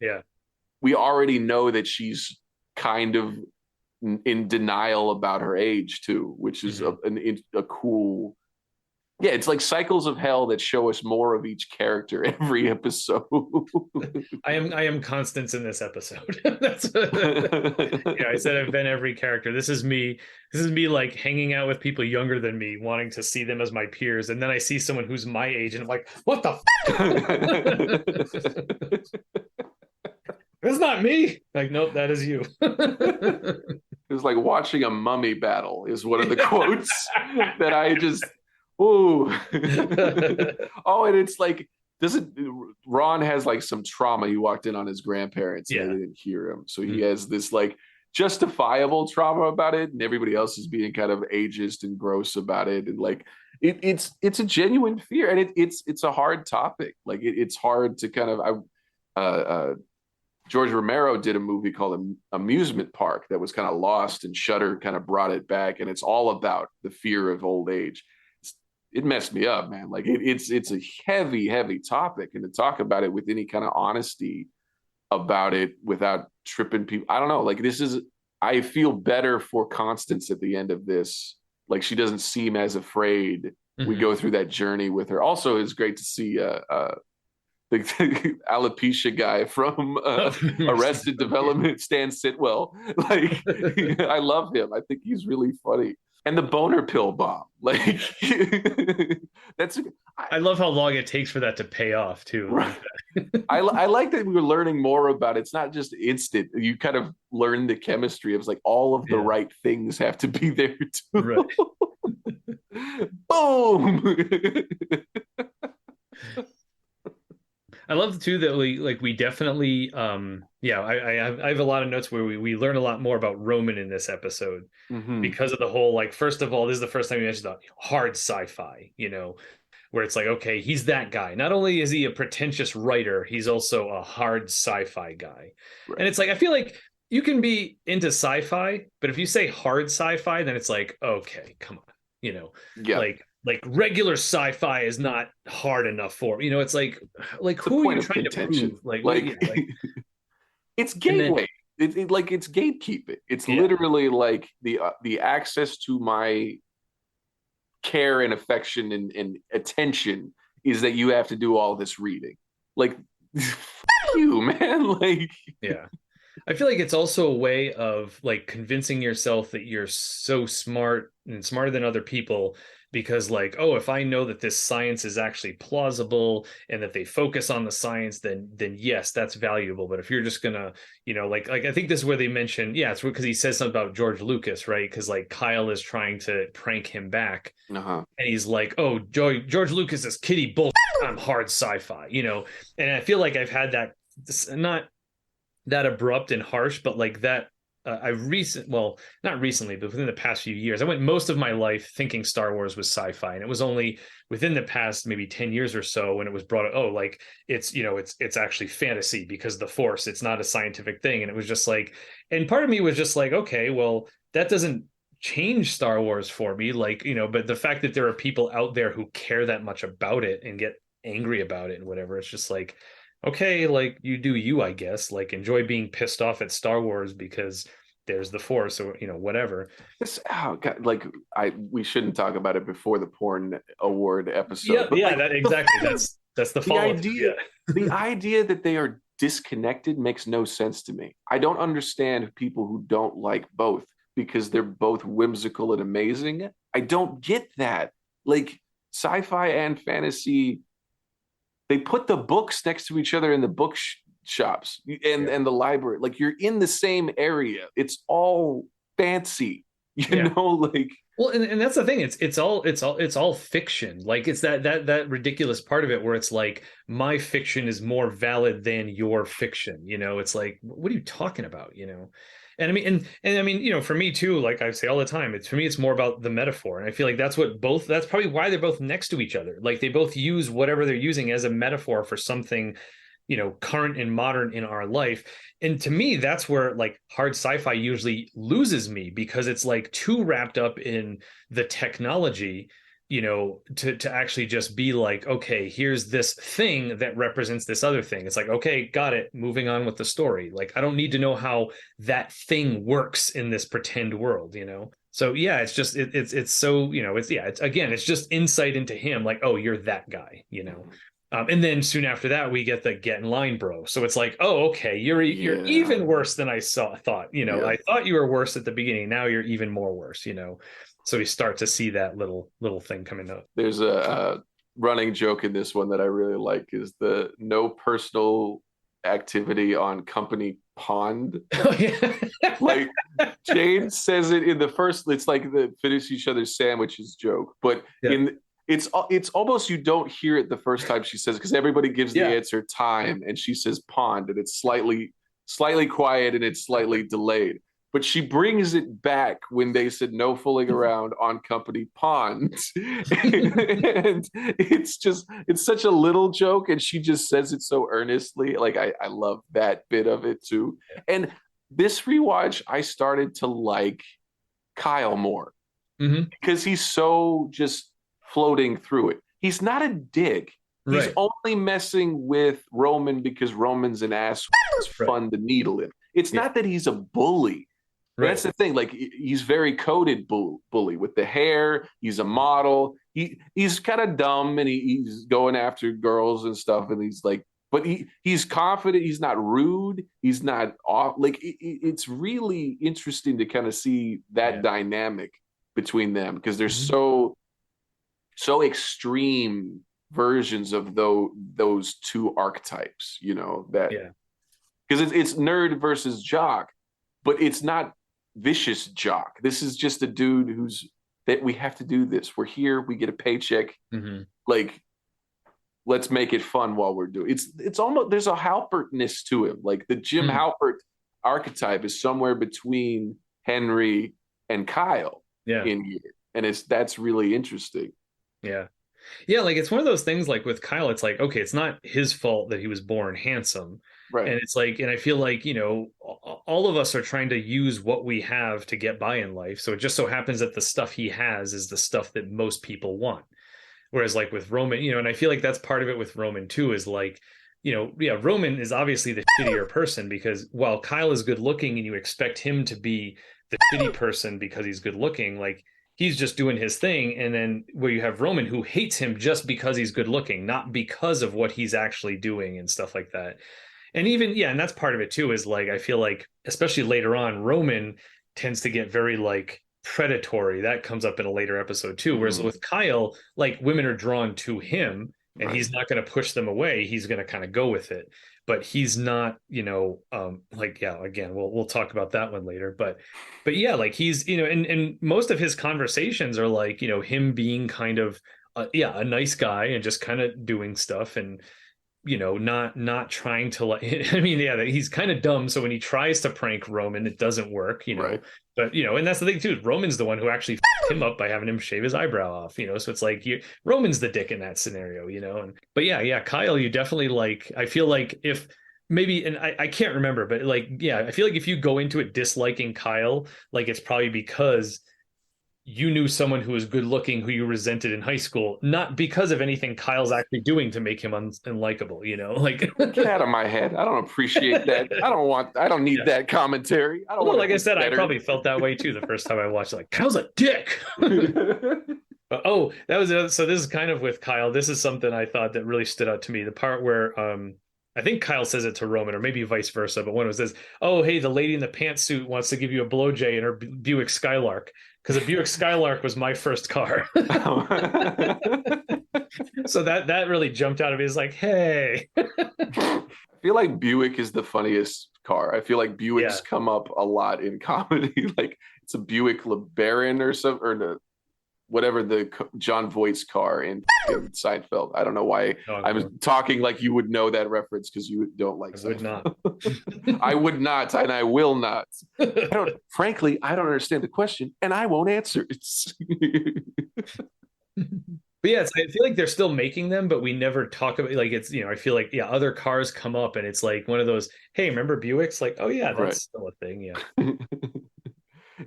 we already know that she's kind of in denial about her age too, which is a cool, it's like cycles of hell that show us more of each character every episode. I am Constance in this episode. That's I said I've been every character. This is me like hanging out with people younger than me, wanting to see them as my peers, and then I see someone who's my age and I'm like, what the It's not me. Like, nope, that is you. It was like watching a mummy battle is one of the quotes that I just ooh. Oh, and it's like, Ron has like some trauma. He walked in on his grandparents and they didn't hear him. So he has this like justifiable trauma about it, and everybody else is being kind of ageist and gross about it. And like it's a genuine fear, and it's a hard topic. Like it's hard to kind of George Romero did a movie called Amusement Park that was kind of lost, and Shudder kind of brought it back, and it's all about the fear of old age. it messed me up, man. Like it's a heavy topic, and to talk about it with any kind of honesty about it without tripping people. I don't know. Like this is, I feel better for Constance at the end of this. Like she doesn't seem as afraid. We go through that journey with her. Also, it's great to see the alopecia guy from Arrested Development, Stan Sitwell. Like I love him. I think he's really funny. And the boner pill bomb, like that's. I love how long it takes for that to pay off too. Right. I like that we were learning more about it. It's not just instant. You kind of learn the chemistry of like all of the right things have to be there too. Right. Boom. I love too that we definitely I have a lot of notes where we learn a lot more about Roman in this episode because of the whole, like, first of all, this is the first time we mentioned the hard sci-fi, where it's like, okay, he's that guy. Not only is he a pretentious writer, he's also a hard sci-fi guy. Right. And it's like, I feel like you can be into sci-fi, but if you say hard sci-fi, then it's like, okay, come on, like regular sci-fi is not hard enough for, it's like who are you trying to prove? Like it's gateway. It's gatekeeping. It's literally like the access to my care and affection and attention is that you have to do all this reading. Like you, man. Like I feel like it's also a way of like convincing yourself that you're so smart and smarter than other people, because like, oh, if I know that this science is actually plausible and that they focus on the science, then yes, that's valuable. But if you're just gonna, like I think this is where they mention, it's because he says something about George Lucas, right? Because like Kyle is trying to prank him back, and he's like, oh, George Lucas is kiddie bull. I'm hard sci-fi, and I feel like I've had that, not that abrupt and harsh, but like that. Not recently, but within the past few years, I went most of my life thinking Star Wars was sci-fi, and it was only within the past maybe 10 years or so when it was brought up, oh, like it's actually fantasy because the Force, it's not a scientific thing. And it was just like, and part of me was just like, okay, well, that doesn't change Star Wars for me, like, but the fact that there are people out there who care that much about it and get angry about it and whatever, it's just like, okay, like you do you, I guess, like enjoy being pissed off at Star Wars because there's the Force or, whatever. God, like we shouldn't talk about it before the porn award episode. Exactly. That's the follow-up. The idea that they are disconnected makes no sense to me. I don't understand people who don't like both because they're both whimsical and amazing. I don't get that. Like sci-fi and fantasy, they put the books next to each other in the bookshops and the library. Like you're in the same area. It's all fancy, like. Well, and that's the thing. It's all fiction. Like it's that ridiculous part of it where it's like my fiction is more valid than your fiction. It's like, what are you talking about? And I mean, for me too, like I say all the time, for me, it's more about the metaphor. And I feel like that's probably why they're both next to each other. Like they both use whatever they're using as a metaphor for something, current and modern in our life. And to me, that's where like hard sci-fi usually loses me, because it's like too wrapped up in the technology, to actually just be like, okay, here's this thing that represents this other thing. It's like, okay, got it. Moving on with the story. Like, I don't need to know how that thing works in this pretend world, So yeah, it's just, it's so, it's just insight into him. Like, oh, you're that guy, and then soon after that, we get the get in line, bro. So it's like, oh, okay, you're even worse than I thought. I thought you were worse at the beginning. Now you're even more worse. So we start to see that little thing coming up. There's a running joke in this one that I really like is the no personal activity on company pond. Oh, yeah. Like Jane says it in the first, it's like the finish each other's sandwiches joke, but it's almost, you don't hear it the first time she says, because everybody gives the answer time, and she says pond, and it's slightly quiet and it's slightly delayed. But she brings it back when they said no fooling around on company pond. And it's such a little joke, and she just says it so earnestly. Like I love that bit of it too. And this rewatch, I started to like Kyle more because he's so just floating through it. He's not a dick. He's Right. only messing with Roman because Roman's an ass. It's Right. fun to needle him. It's Yeah. not that he's a bully. And that's Right. the thing. Like he's very coded bully with the hair. He's a model. He's kind of dumb and he's going after girls and stuff. And he's like, but he's confident. He's not rude. He's not off. Like it's really interesting to kind of see that dynamic between them because they're so extreme versions of those two archetypes. You know that because it's nerd versus jock, but it's not vicious jock. This is just a dude who's that we have to do this. We're here. We get a paycheck. Like, let's make it fun while we're doing. It's almost there's a Halpertness to him. Like the Jim Halpert archetype is somewhere between Henry and Kyle in here, and that's really interesting. Yeah. Yeah, like it's one of those things like with Kyle, it's like, okay, it's not his fault that he was born handsome. Right. And it's like, and I feel like, all of us are trying to use what we have to get by in life. So it just so happens that the stuff he has is the stuff that most people want. Whereas like with Roman, and I feel like that's part of it with Roman too, is like, Roman is obviously the shittier person because while Kyle is good looking and you expect him to be the shitty person because he's good looking, like he's just doing his thing. And then where you have Roman who hates him just because he's good looking, not because of what he's actually doing and stuff like that. And even, and that's part of it too, is like, I feel like, especially later on, Roman tends to get very like predatory. That comes up in a later episode too. Whereas with Kyle, like women are drawn to him and he's not going to push them away. He's going to kind of go with it. But he's not, again, we'll talk about that one later. But yeah, like he's, and most of his conversations are like, him being kind of, a nice guy and just kind of doing stuff and, not trying to like, I mean, he's kind of dumb. So when he tries to prank Roman, it doesn't work, but, and that's the thing too, Roman's the one who actually f***ed him up by having him shave his eyebrow off, so it's like Roman's the dick in that scenario, but Kyle, you definitely like, I feel like if maybe, and I can't remember, but like, I feel like if you go into it disliking Kyle, like it's probably because you knew someone who was good looking who you resented in high school, not because of anything Kyle's actually doing to make him unlikable, like get out of my head. I don't appreciate that. I don't need that commentary. I don't want like I said, I probably felt that way too the first time I watched it. Like Kyle's a dick. But, that was so this is kind of with Kyle. This is something I thought that really stood out to me. The part where I think Kyle says it to Roman, or maybe vice versa, but one of them says, "Oh, hey, the lady in the pantsuit wants to give you a blowjay in her Buick Skylark." Because a Buick Skylark was my first car. So that really jumped out of me. It's like, hey. I feel like Buick is the funniest car. I feel like Buicks come up a lot in comedy. Like it's a Buick LeBaron or something, or whatever the John Voight's car in Seinfeld. I don't know why I'm talking like you would know that reference because you don't like I would not. I would not, and I will not. Frankly, I don't understand the question, and I won't answer it. But I feel like they're still making them, but we never talk about like it's I feel like other cars come up and it's like one of those, hey, remember Buicks? Like, oh yeah, that's still a thing.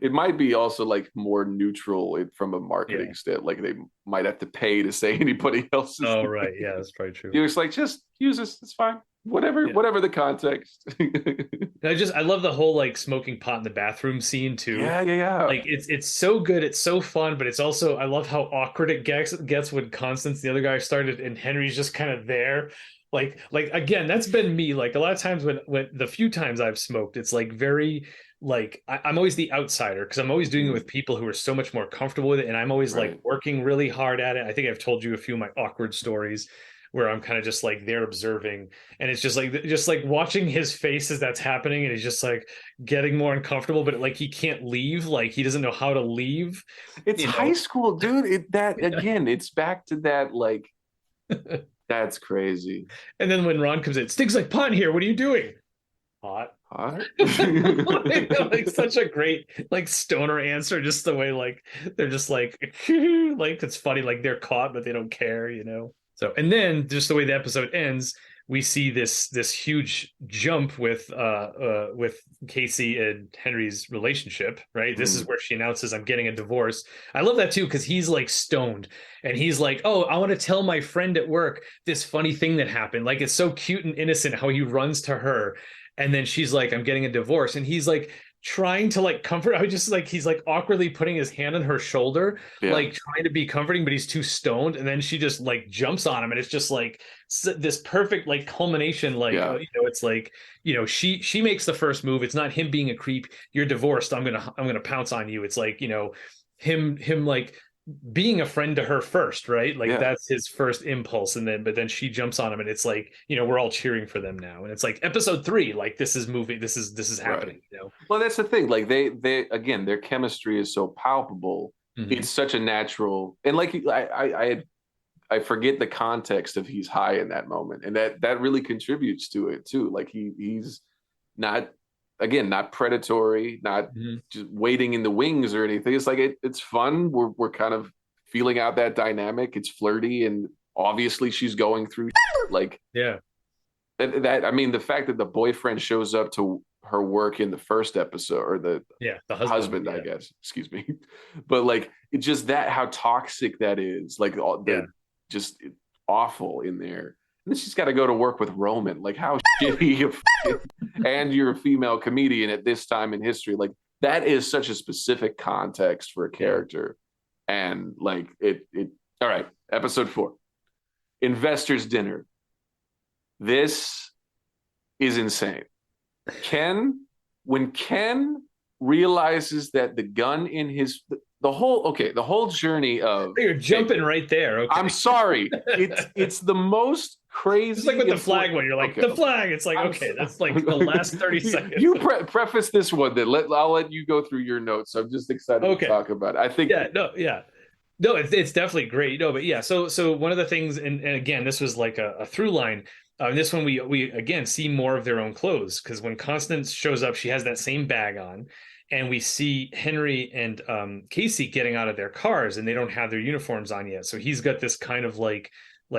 It might be also like more neutral from a marketing stand. Like they might have to pay to say anybody else's. Oh right, yeah, that's probably true. It's like just use this, it's fine. Whatever the context. I love the whole like smoking pot in the bathroom scene too. Yeah. Like it's so good, it's so fun, but it's also I love how awkward it gets when Constance, the other guy, started and Henry's just kind of there. Like again, that's been me. Like a lot of times when the few times I've smoked, it's like very like I'm always the outsider because I'm always doing it with people who are so much more comfortable with it, and I'm always like working really hard at it. I think I've told you a few of my awkward stories where I'm kind of just like there observing, and it's just like watching his face as that's happening, and he's just like getting more uncomfortable, but like he can't leave, like he doesn't know how to leave. It's high school, dude. Again, it's back to that like that's crazy. And then when Ron comes in, stinks like pot in here. What are you doing? Hot. Like such a great like stoner answer, just the way like they're just like like it's funny, like they're caught but they don't care, So and then just the way the episode ends, we see this huge jump with Casey and Henry's relationship, right? This is where she announces, I'm getting a divorce. I love that too, because he's like stoned and he's like, oh, I want to tell my friend at work this funny thing that happened. Like, it's so cute and innocent how he runs to her, and then she's like, I'm getting a divorce, and he's like trying to like comfort. I was just like, he's like awkwardly putting his hand on her shoulder, like trying to be comforting, but he's too stoned. And then she just like jumps on him, and it's just like this perfect like culmination. Like, it's like, she makes the first move. It's not him being a creep. You're divorced. I'm gonna pounce on you. It's like, him like being a friend to her first, right? Like that's his first impulse, and then she jumps on him, and it's like, we're all cheering for them now, and it's like episode 3, like this is happening. Well, that's the thing, like they again, their chemistry is so palpable. It's such a natural, and like I forget the context of he's high in that moment, and that really contributes to it too. Like he's not, again, not predatory, not just waiting in the wings or anything. It's like it's fun. We're kind of feeling out that dynamic. It's flirty, and obviously she's going through like that. I mean, the fact that the boyfriend shows up to her work in the first episode, or the husband, I guess. Excuse me, but like it's just that how toxic that is. Like just awful in there. And then she's got to go to work with Roman. Like, how shitty and you're a female comedian at this time in history. Like, that is such a specific context for a character. And like it all right, episode 4. Investors dinner. This is insane. When Ken realizes that the gun in his the whole journey of you're jumping right there. Okay. I'm sorry. It's the most crazy. It's like with the flag when you're like the flag. It's like, okay, that's like the last 30 seconds. You preface this one, then I'll let you go through your notes. I'm just excited to talk about it. I think no, it's definitely great. No, but so one of the things, and again, this was like a through line. This one we again see more of their own clothes, because when Constance shows up, she has that same bag on. And we see Henry and Casey getting out of their cars, and they don't have their uniforms on yet. So he's got this kind of like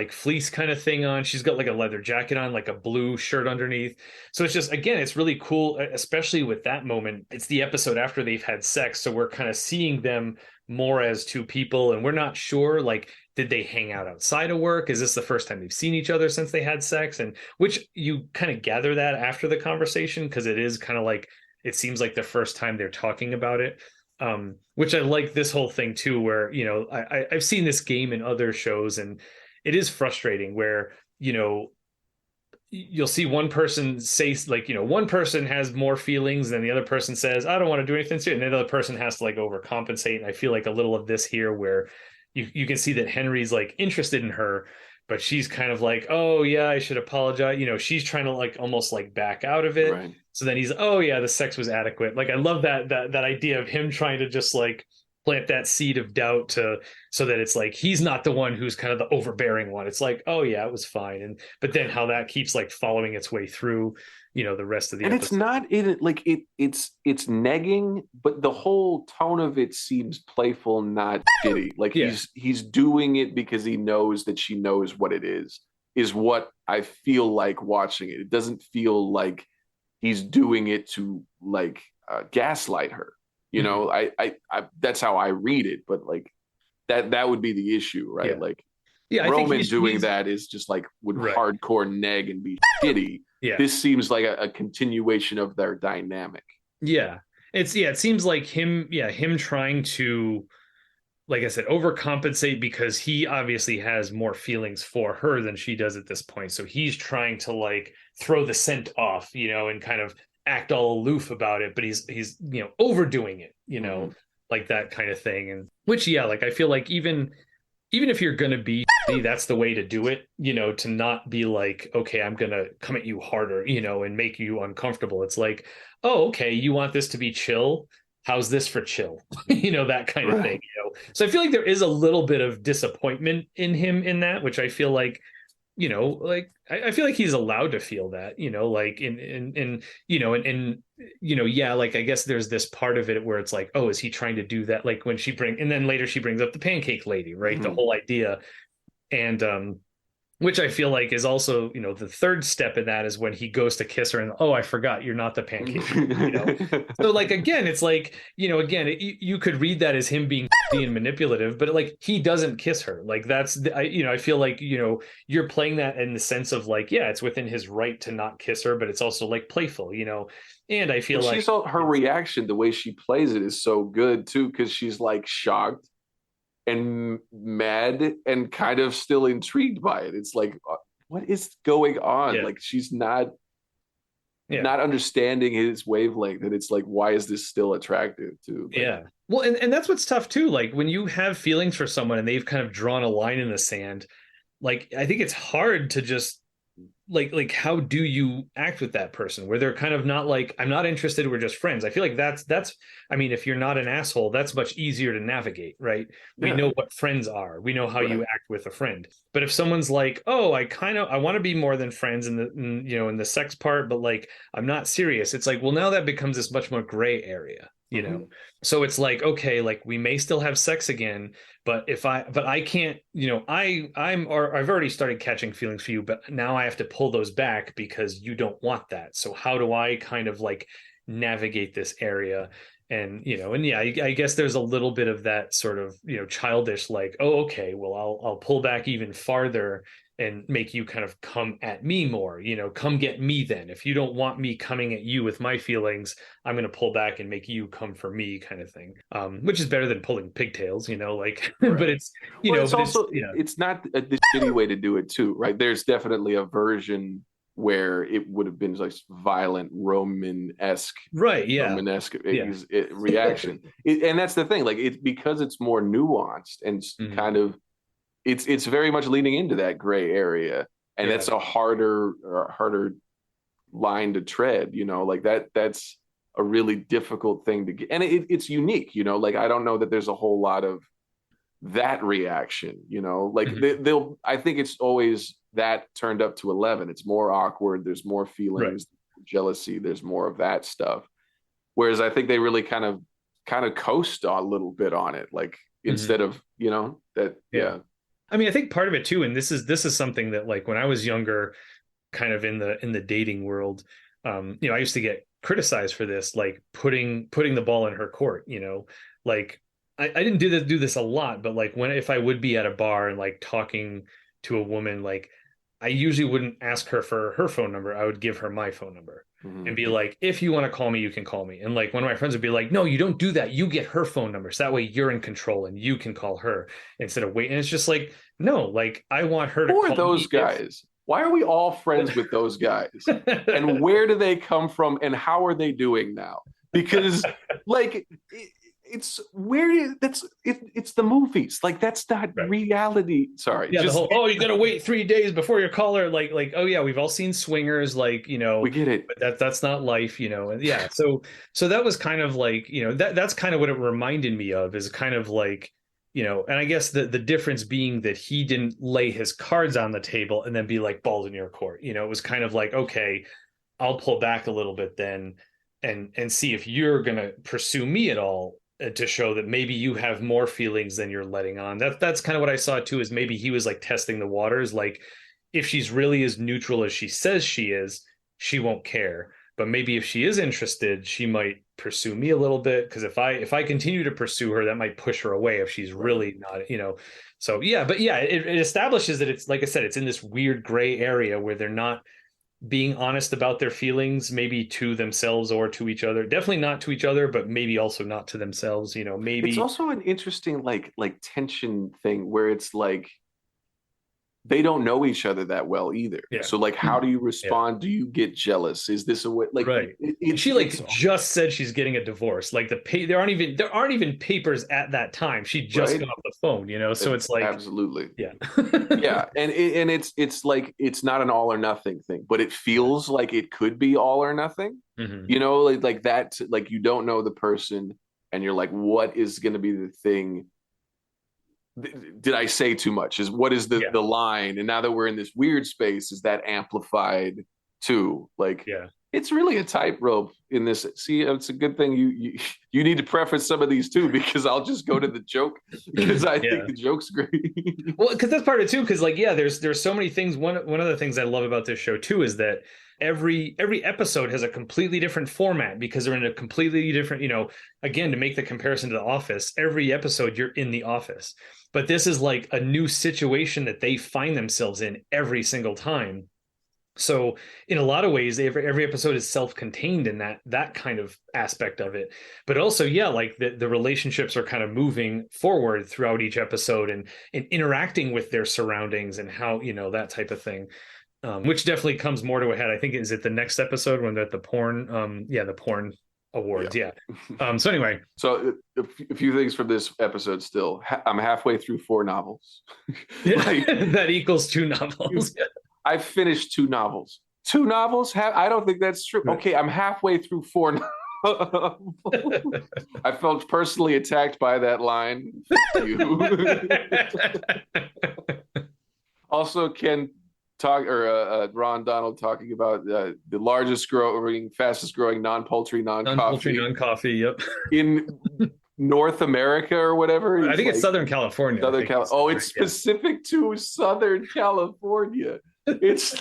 fleece kind of thing on. She's got like a leather jacket on, like a blue shirt underneath. So it's just, again, it's really cool, especially with that moment. It's the episode after they've had sex. So we're kind of seeing them more as two people. And we're not sure, like, did they hang out outside of work? Is this the first time they've seen each other since they had sex? And which you kind of gather that after the conversation, because it is kind of like, it seems like the first time they're talking about it, which I like this whole thing too, where, I've seen this game in other shows, and it is frustrating where, you'll see one person say, like, one person has more feelings than the other person says, I don't want to do anything to it. And then the other person has to like overcompensate. And I feel like a little of this here where you can see that Henry's like interested in her, but she's kind of like, oh yeah, I should apologize. She's trying to like almost like back out of it. Right. So then he's, oh yeah, the sex was adequate. Like, I love that idea of him trying to just like plant that seed of doubt so that it's like, he's not the one who's kind of the overbearing one. It's like, oh yeah, it was fine. But then how that keeps like following its way through, the rest of the episode. It's not in it, like it's negging, but the whole tone of it seems playful, not shitty. Like he's doing it because he knows that she knows what it is what I feel like watching it. It doesn't feel like he's doing it to like gaslight her. I that's how I read it, but like that would be the issue, right? Like Roman doing that is just like would hardcore neg and be shitty. This seems like a continuation of their dynamic. It seems like him trying to, like I said, overcompensate, because he obviously has more feelings for her than she does at this point. So he's trying to like throw the scent off, and kind of act all aloof about it, but he's overdoing it, like that kind of thing. And which like I feel like even if you're gonna be shitty, that's the way to do it, to not be like, okay, I'm gonna come at you harder, and make you uncomfortable. It's like, oh, okay, you want this to be chill, how's this for chill? That kind of thing. So I feel like there is a little bit of disappointment in him in that, which I feel like, like I feel like he's allowed to feel that, like like I guess there's this part of it where it's like, oh, is he trying to do that? Like when and then later she brings up the pancake lady, right? The whole idea. And which I feel like is also, the third step in that is when he goes to kiss her and, oh, I forgot you're not the pancake. So like, again, it's like, again, you could read that as him being and manipulative, but like he doesn't kiss her. Like I feel like, you're playing that in the sense of like, yeah, it's within his right to not kiss her, but it's also like playful, and I feel And like her reaction, the way she plays it is so good too, because she's like shocked and mad and kind of still intrigued by it. It's like, what is going on? yeah, Like she's not yeah. understanding his wavelength, and it's like, why is this still attractive to like, Yeah. Well, and that's what's tough too. Like when you have feelings for someone and they've kind of drawn a line in the sand, like I think it's hard to just like how do you act with that person where they're kind of not like, I'm not interested, we're just friends. I feel like that's I mean, if you're not an asshole, that's much easier to navigate, right? We yeah, know what friends are. We know how you right. act with a friend. But if someone's like, oh, I want to be more than friends in the sex part, but like I'm not serious, it's like, well, now that becomes this much more gray area, Mm-hmm. so it's like, okay, like we may still have sex again, but I can't, or I've already started catching feelings for you, but now I have to pull those back because you don't want that. So how do I kind of like navigate this area? And and yeah, I guess there's a little bit of that sort of childish, like, oh, okay, well, I'll pull back even farther and make you kind of come at me more, come get me then. If you don't want me coming at you with my feelings, I'm going to pull back and make you come for me, kind of thing. Which is better than pulling pigtails, like, but Right. it's, Well, it's but it's, also it's not the shitty way to do it too, right? There's definitely a version where it would have been like violent Roman-esque right. Yeah. Romanesque Yeah. reaction. And that's the thing, like it's because it's more nuanced and Mhm. kind of it's very much leaning into that gray area, and Yeah. that's a harder line to tread. Like that's a really difficult thing to get, and it's unique. Like I don't know that there's a whole lot of that reaction. Like Mhm. they'll. I think it's always that turned up to 11. It's more awkward. There's more Right. feelings, jealousy. There's more of that stuff. Whereas I think they really kind of coast a little bit on it, like Mhm. instead of that. Yeah. Yeah. I mean, I think part of it too, and this is something that like when I was younger, kind of in the dating world, I used to get criticized for this, like putting the ball in her court, like I didn't do this a lot, but like if I would be at a bar and like talking to a woman, like I usually wouldn't ask her for her phone number. I would give her my phone number Mm-hmm. and be like, if you want to call me, you can call me. And like one of my friends would be like, no, you don't do that. You get her phone number. So that way you're in control and you can call her instead of waiting. And it's just like, no, like I want her to Who are call those me if guys? Why are we all friends with those guys? And where do they come from? And how are they doing now? Because like it's where it's the movies. Like that's not right. reality. Sorry, Yeah, the just whole, oh, you gotta wait 3 days before your caller, like oh yeah, we've all seen swingers, like we get it. but that's not life, and yeah, so that was kind of like, that's kind of what it reminded me of, is kind of like, and I guess the difference being that he didn't lay his cards on the table and then be like, balls in your court, it was kind of like, okay, I'll pull back a little bit then and see if you're gonna pursue me at all, to show that maybe you have more feelings than you're letting on. That's kind of what I saw too, is maybe he was like testing the waters. Like if she's really as neutral as she says she is, she won't care. But maybe if she is interested, she might pursue me a little bit. Because if I continue to pursue her, that might push her away if she's Right. really not. So yeah, but yeah, it establishes that it's, like I said, it's in this weird gray area where they're not being honest about their feelings, maybe to themselves or to each other. Definitely not to each other, but maybe also not to themselves. It's Maybe. also an interesting like tension thing where it's like they don't know each other that well either. Yeah. So like, how do you Yeah. respond? Do you get jealous? Is this a way? Like Right. She it's like just said she's getting a divorce. Like there aren't even papers at that time. She just right. got off the phone. So it's like, Absolutely. yeah. Yeah, and it's like it's not an all or nothing thing, but it Yeah. feels like it could be all or nothing. Hmm. Like that. Like you don't know the person, and you're like, what is going to be the thing? Did I say too much? Is what is the Yeah. the line? And now that we're in this weird space, is that amplified too? Like Yeah. it's really a tightrope in this. See, it's a good thing you need to preface some of these too, because I'll just go to the joke because I think Yeah. the joke's great. Well, because that's part of it too. Because like, yeah, there's so many things. One of the things I love about this show too is that every episode has a completely different format because they're in a completely different. Again, to make the comparison to The Office, every episode you're in the office, but this is like a new situation that they find themselves in every single time. So in a lot of ways, every episode is self-contained in that kind of aspect of it. But also, yeah, like the relationships are kind of moving forward throughout each episode and interacting with their surroundings and how, that type of thing. Which definitely comes more to a head. I think is it the next episode when they're at the porn, the porn awards. Yeah. So anyway. So a few things from this episode still. I'm halfway through 4 novels. Like, that equals 2 novels. I've finished 2 novels. 2 novels? I don't think that's true. Okay, I'm halfway through 4 novels. I felt personally attacked by that line. Also, Ken Ron Donald talking about the fastest growing non-poultry, non-coffee. Non-coffee, yep. In North America or whatever. I think it's Southern California. It's specific to Southern California. It's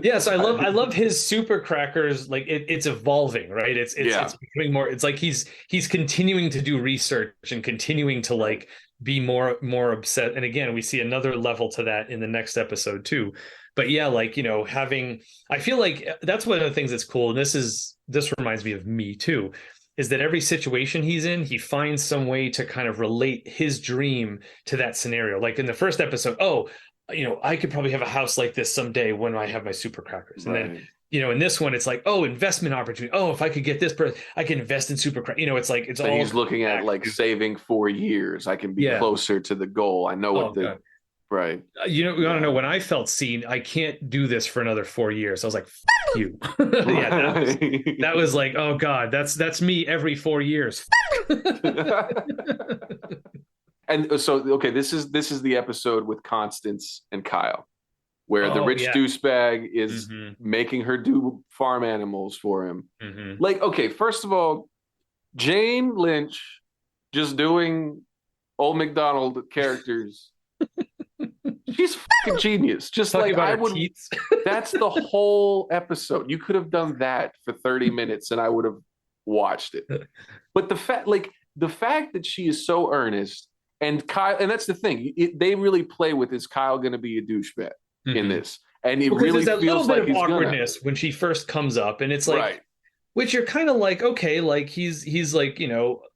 Yes, I love his super crackers. Like it's evolving, right? It's becoming more. It's like he's continuing to do research and continuing to like be more upset. And again, we see another level to that in the next episode too. But yeah, like I feel like that's one of the things that's cool. And this reminds me of me too. Is that every situation he's in, he finds some way to kind of relate his dream to that scenario. Like in the first episode, I could probably have a house like this someday when I have my super crackers. And then, in this one, it's like, investment opportunity. Oh, if I could get this person, I can invest in super crackers. It's like, it's all. He's looking at like saving 4 years. I can be closer to the goal. I know what the. Right. You want to know when I felt seen, I can't do this for another 4 years. I was like, F you. That was like, oh God, that's me every 4 years. And so, okay, this is the episode with Constance and Kyle, where the rich douchebag is making her do farm animals for him. Like, okay, first of all, Jane Lynch just doing old McDonald characters. She's fucking genius. Just like I would. That's the whole episode. You could have done that for 30 minutes and I would have watched it. But the fact that she is so earnest and Kyle, and that's the thing. They really play with, is Kyle going to be a douchebag in this? And it really feels like there's a little bit of awkwardness when she first comes up, and it's like, which you're kind of like, okay, like he's like,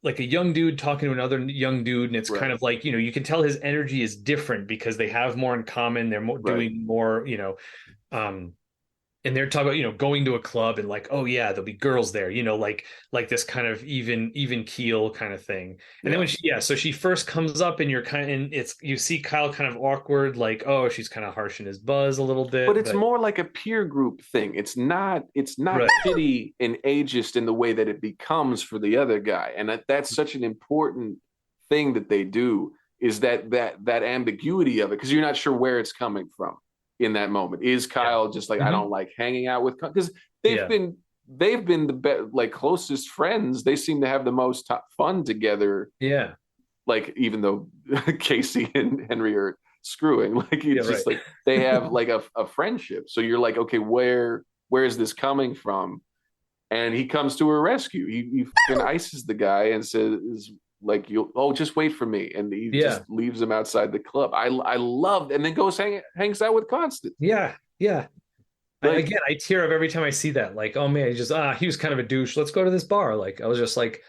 like a young dude talking to another young dude, and it's kind of like, you can tell his energy is different because they have more in common. They're doing more, and they're talking about, going to a club and like, oh yeah, there'll be girls there, like this kind of even keel kind of thing. And then when she first comes up and you see Kyle kind of awkward, like, oh, she's kind of harshing his buzz a little bit. But it's more like a peer group thing. It's not shitty and ageist in the way that it becomes for the other guy. And that's such an important thing that they do, is that ambiguity of it, because you're not sure where it's coming from. In that moment, is Kyle just like, I don't like hanging out with, because they've been the closest friends. They seem to have the most fun together. Yeah, like even though Casey and Henry are screwing, like it's just like they have like a friendship. So you're like, okay, where is this coming from? And he comes to her rescue. He fucking ices the guy and says, like, just wait for me, and he just leaves him outside the club. I loved, and then goes hangs out with Constance. Like, again, I tear up every time I see that. Like, oh man, he was kind of a douche. Let's go to this bar. Like, I was just like,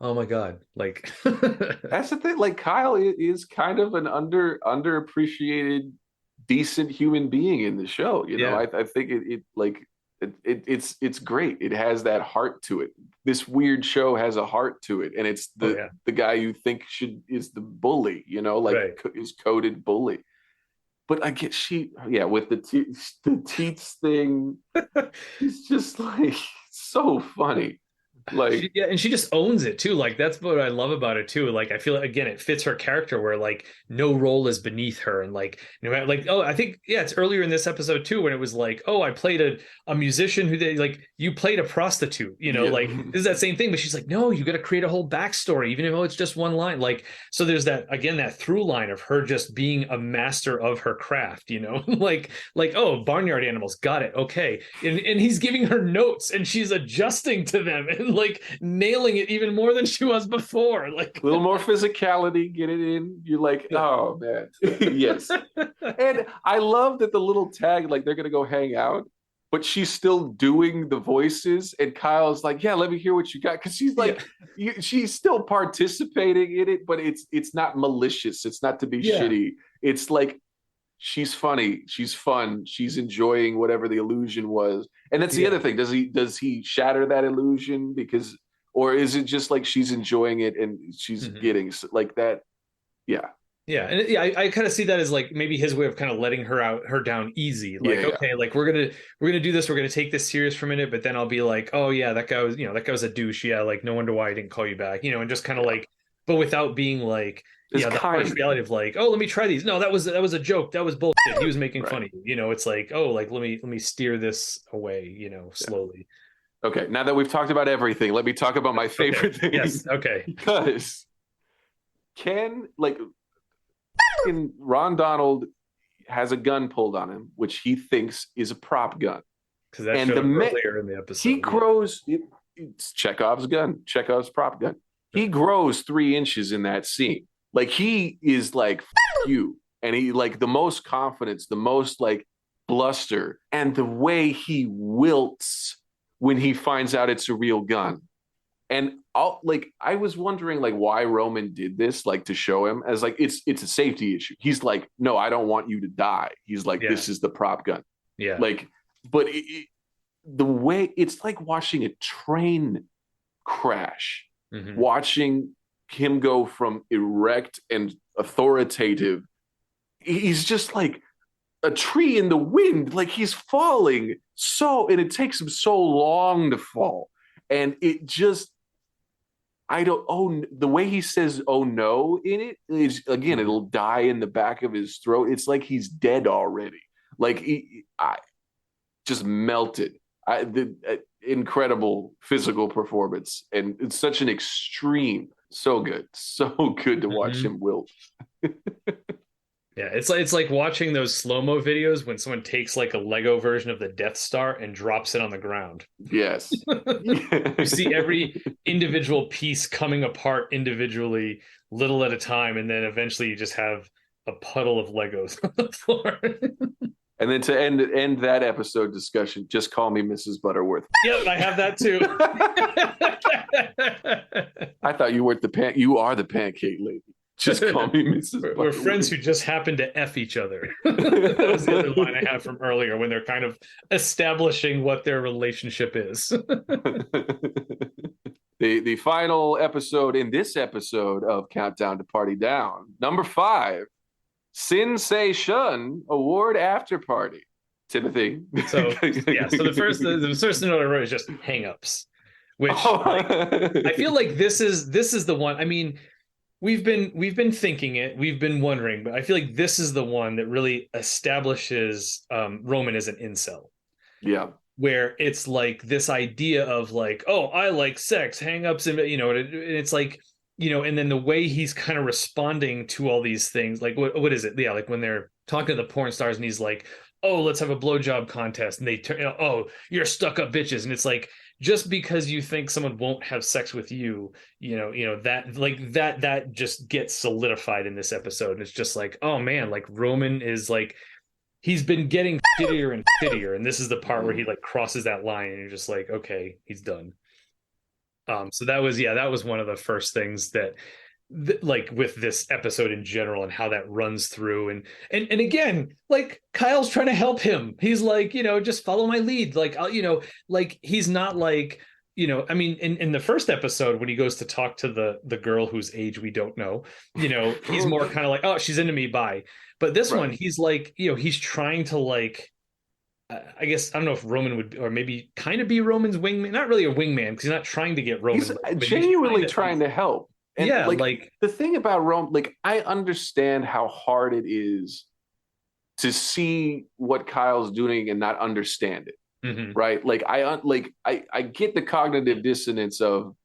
oh my God. Like, that's the thing. Like, Kyle is kind of an underappreciated, decent human being in the show. I think it's great. It has that heart to it. This weird show has a heart to it, and it's the guy you think is the bully, is coded bully. But I get with the teats thing, it's just like so funny. Like, Yeah, and she just owns it too. Like that's what I love about it too. Like I feel like, again, it fits her character where like no role is beneath her, and like no matter like, oh, I think yeah, it's earlier in this episode too when it was like, oh, I played a musician who they like, you played a prostitute, yeah. like this is that same thing, but she's like, no, you got to create a whole backstory, even if it's just one line. Like so, there's that again that through line of her just being a master of her craft, like oh, barnyard animals, got it, okay, and he's giving her notes and she's adjusting to them and like nailing it even more than she was before. Like A little more physicality, get it in. You're like, oh man. Yes. And I love that the little tag, like they're gonna go hang out, but she's still doing the voices, and Kyle's like, yeah, let me hear what you got. Because she's like, she's still participating in it, but it's not malicious. It's not to be shitty. It's like she's funny, she's fun, she's enjoying whatever the illusion was. And that's the other thing. Does he shatter that illusion because, or is it just like she's enjoying it and she's getting like that? Yeah. Yeah, and I kind of see that as like maybe his way of kind of letting her down easy. Like, okay, like we're gonna do this. We're gonna take this serious for a minute, but then I'll be like, oh yeah, that guy was a douche. Yeah, like no wonder why I didn't call you back. And just kind of like, but without being like, the harsh reality of like, oh, let me try these. No, that was a joke. That was bullshit. He was making fun of you. It's like, oh, like let me steer this away. Slowly. Okay, now that we've talked about everything, let me talk about my favorite thing. Yes. Okay. Because Ron Donald has a gun pulled on him, which he thinks is a prop gun. Because that showed earlier in the episode. He grows. It's Chekhov's gun, Chekhov's prop gun. He grows 3 inches in that scene. Like he is like you, and he like the most confidence, the most like bluster, and the way he wilts when he finds out it's a real gun. And I was wondering like why Roman did this, like to show him as like it's a safety issue. He's like, no, I don't want you to die. He's like, this is the prop gun. Yeah. Like, but the way it's like watching a train crash, watching him go from erect and authoritative. He's just like a tree in the wind. Like he's falling and it takes him so long to fall. And it just, the way he says, oh no, in it is, again, it'll die in the back of his throat. It's like he's dead already. Like I just melted. Incredible physical performance. And it's such an extreme, so good to watch him wilt. Yeah, it's like watching those slow-mo videos when someone takes like a Lego version of the Death Star and drops it on the ground. Yes. You see every individual piece coming apart individually, little at a time, and then eventually you just have a puddle of Legos on the floor. And then to end that episode discussion, just call me Mrs. Butterworth. Yep, I have that too. I thought you weren't you are the pancake lady. Just call me Mrs. Butterworth. We're friends who just happen to F each other. That was the other line I had from earlier when they're kind of establishing what their relationship is. The final episode in this episode of Countdown to Party Down, number 5, Sensation Award After Party. Timothy. So the first note I wrote is just hangups, which I feel like this is the one. I mean, we've been thinking it, we've been wondering, but I feel like this is the one that really establishes Roman as an incel. Yeah. Where it's like this idea of like, oh, I like sex, hangups, and and it's like, and then the way he's kind of responding to all these things, like what is it? Yeah, like when they're talking to the porn stars and he's like, oh, let's have a blowjob contest, and they turn, oh, you're stuck up bitches, and it's like, just because you think someone won't have sex with you, that just gets solidified in this episode. And it's just like, oh man, like Roman is like, he's been getting shittier and shittier, and this is the part where he like crosses that line, and you're just like, okay, he's done. So that was one of the first things that like with this episode in general and how that runs through, and again, like Kyle's trying to help him. He's like, just follow my lead. Like, like he's not like, I mean, in the first episode when he goes to talk to the girl whose age we don't know, he's more kind of like, oh, she's into me, bye. But this one, he's like, he's trying to like, I guess I don't know if Roman would, or maybe kind of be Roman's wingman. Not really a wingman because he's not trying to get Roman. He's But genuinely trying to help. And yeah, like like the thing about Rome, like I understand how hard it is to see what Kyle's doing and not understand it, mhm. right? I get the cognitive dissonance of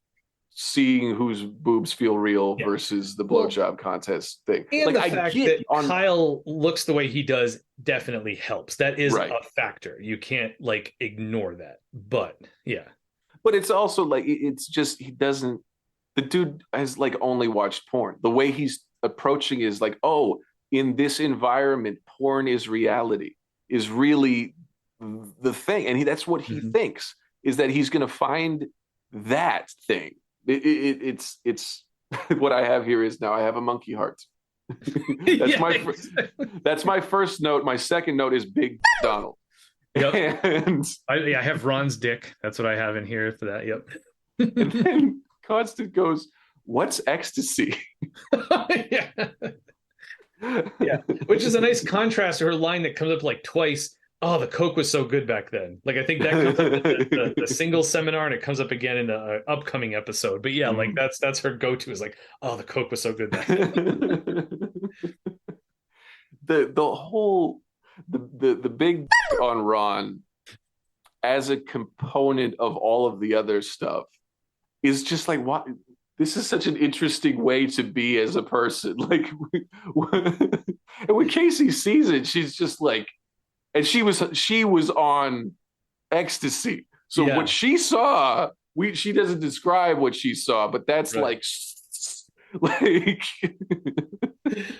seeing whose boobs feel real Yeah. versus the Well, blowjob contest thing. and Like the I fact get that on Kyle looks the way he does definitely helps. That is right. a factor. You can't like ignore that. But yeah. But it's also like it's just he doesn't the dude has like only watched porn. The way he's approaching is like, oh, in this environment, porn is reality, is really the thing. And that's what he Mhm. thinks is that he's going to find that thing. It's what I have here is now I have a monkey heart. that's Yeah, my exactly. that's my first note. My second note is Big Donald. Yep. And I have Ron's dick. That's what I have in here for that. and Yep. then Constant goes, "What's ecstasy?" Yeah. Yeah. Which is a nice contrast to her line that comes up like twice. Oh, the Coke was so good back then. Like I think that comes up in the single seminar, and it comes up again in the upcoming episode. But yeah, like that's her go-to is like, oh, the Coke was so good back then. the whole the big on Ron as a component of all of the other stuff is just like what this is such an interesting way to be as a person. Like and when Casey sees it, she's just like and she was on ecstasy. So Yeah. what she saw, she doesn't describe what she saw, but that's Right. like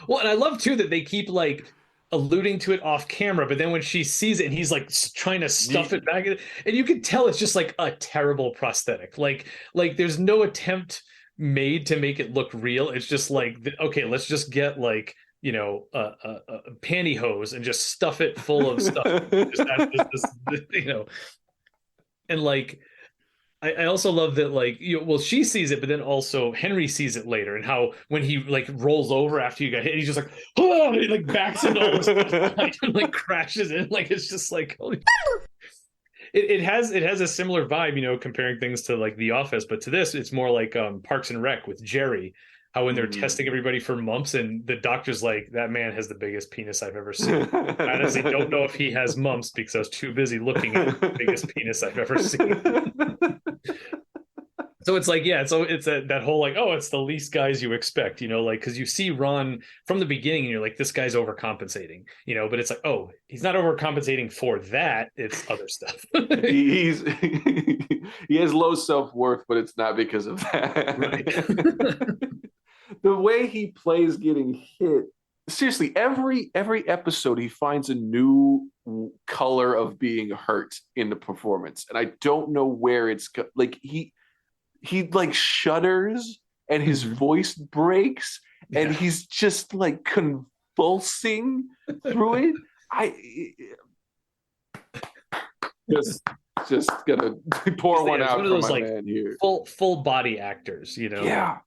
Well, and I love too that they keep like alluding to it off camera, but then when she sees it and he's like trying to stuff it back in, and you can tell it's just like a terrible prosthetic. Like there's no attempt made to make it look real. It's just like okay, let's just get like a pantyhose and just stuff it full of stuff. Just add and like I also love that, like, well, she sees it, but then also Henry sees it later, and how when he like rolls over after you got hit, he's just like, oh, and he like backs into all this and like crashes in, like it's just like, holy. It has a similar vibe, comparing things to like The Office, but to this, it's more like Parks and Rec with Jerry. How when they're testing everybody for mumps, and the doctor's like, that man has the biggest penis I've ever seen. I honestly don't know if he has mumps because I was too busy looking at the biggest penis I've ever seen. So it's like, yeah, so it's that whole like, oh, it's the least guys you expect, like because you see Ron from the beginning and you're like, this guy's overcompensating, but it's like, oh, he's not overcompensating for that, it's other stuff. he's he has low self-worth, but it's not because of that. Right. The way he plays getting hit, seriously, every episode he finds a new color of being hurt in the performance, and I don't know where it's like he like shudders and his voice breaks and he's just like convulsing through it. I just gonna pour one out for my like man here. Full body actors, Yeah.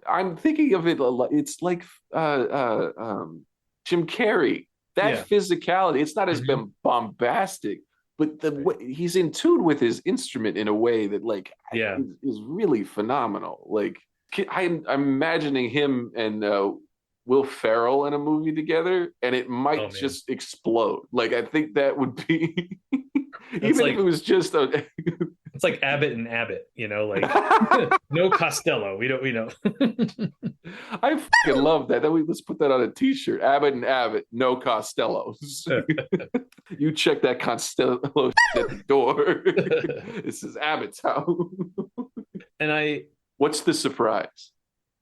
I'm thinking of it a lot. It's like Jim Carrey. That physicality. It's not as bombastic, but the way he's in tune with his instrument in a way that like is really phenomenal. Like I'm imagining him and Will Ferrell in a movie together, and it might just explode. Like I think that would be even like, if it was just a. It's like Abbott and Abbott, like no Costello. We know. I fucking love that. Let's put that on a T-shirt. Abbott and Abbott, no Costellos. You check that Costello at the door. This is Abbott's house. And what's the surprise?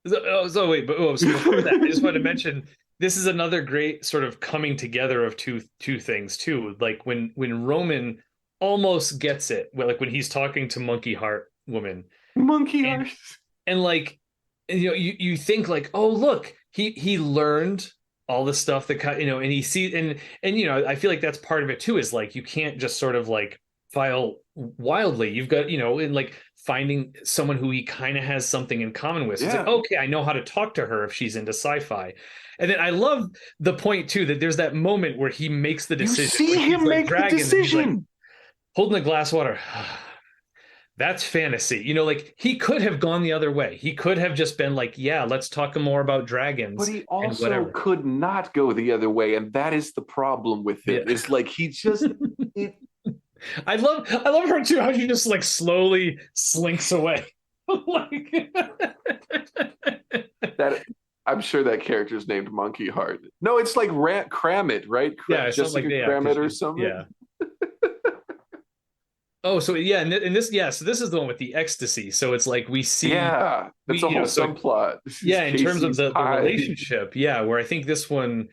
So wait, but so before that, I just wanted to mention this is another great sort of coming together of two things too. Like when Roman almost gets it, like when he's talking to Monkey Heart Woman, and like you think like, oh look, he learned all the stuff that and he sees and I feel like that's part of it too, is like you can't just sort of like file wildly. You've got, in like finding someone who he kind of has something in common with. So it's like, Yeah. okay, I know how to talk to her if she's into sci-fi. And then I love the point too that there's that moment where he makes the You decision. see When she's him like make the dragons, and he's like decision. holding a glass of water. That's fantasy. Like he could have gone the other way. He could have just been like, yeah, let's talk more about But dragons he and also whatever. could not go the other way, and that is the problem with him. Yeah. It's like he just it I love her too, how she just like slowly slinks away. Like that I'm sure that character's named Monkey Heart. No, it's like Kramit, right? yeah, something like Jessica that. Yeah, Kramit or yeah. something. Oh, so yeah, and this, yeah, so this is the one with the ecstasy. So it's like we see Yeah, we that's a whole so subplot. This is yeah, in terms of Casey's the high. relationship, yeah, where I think this one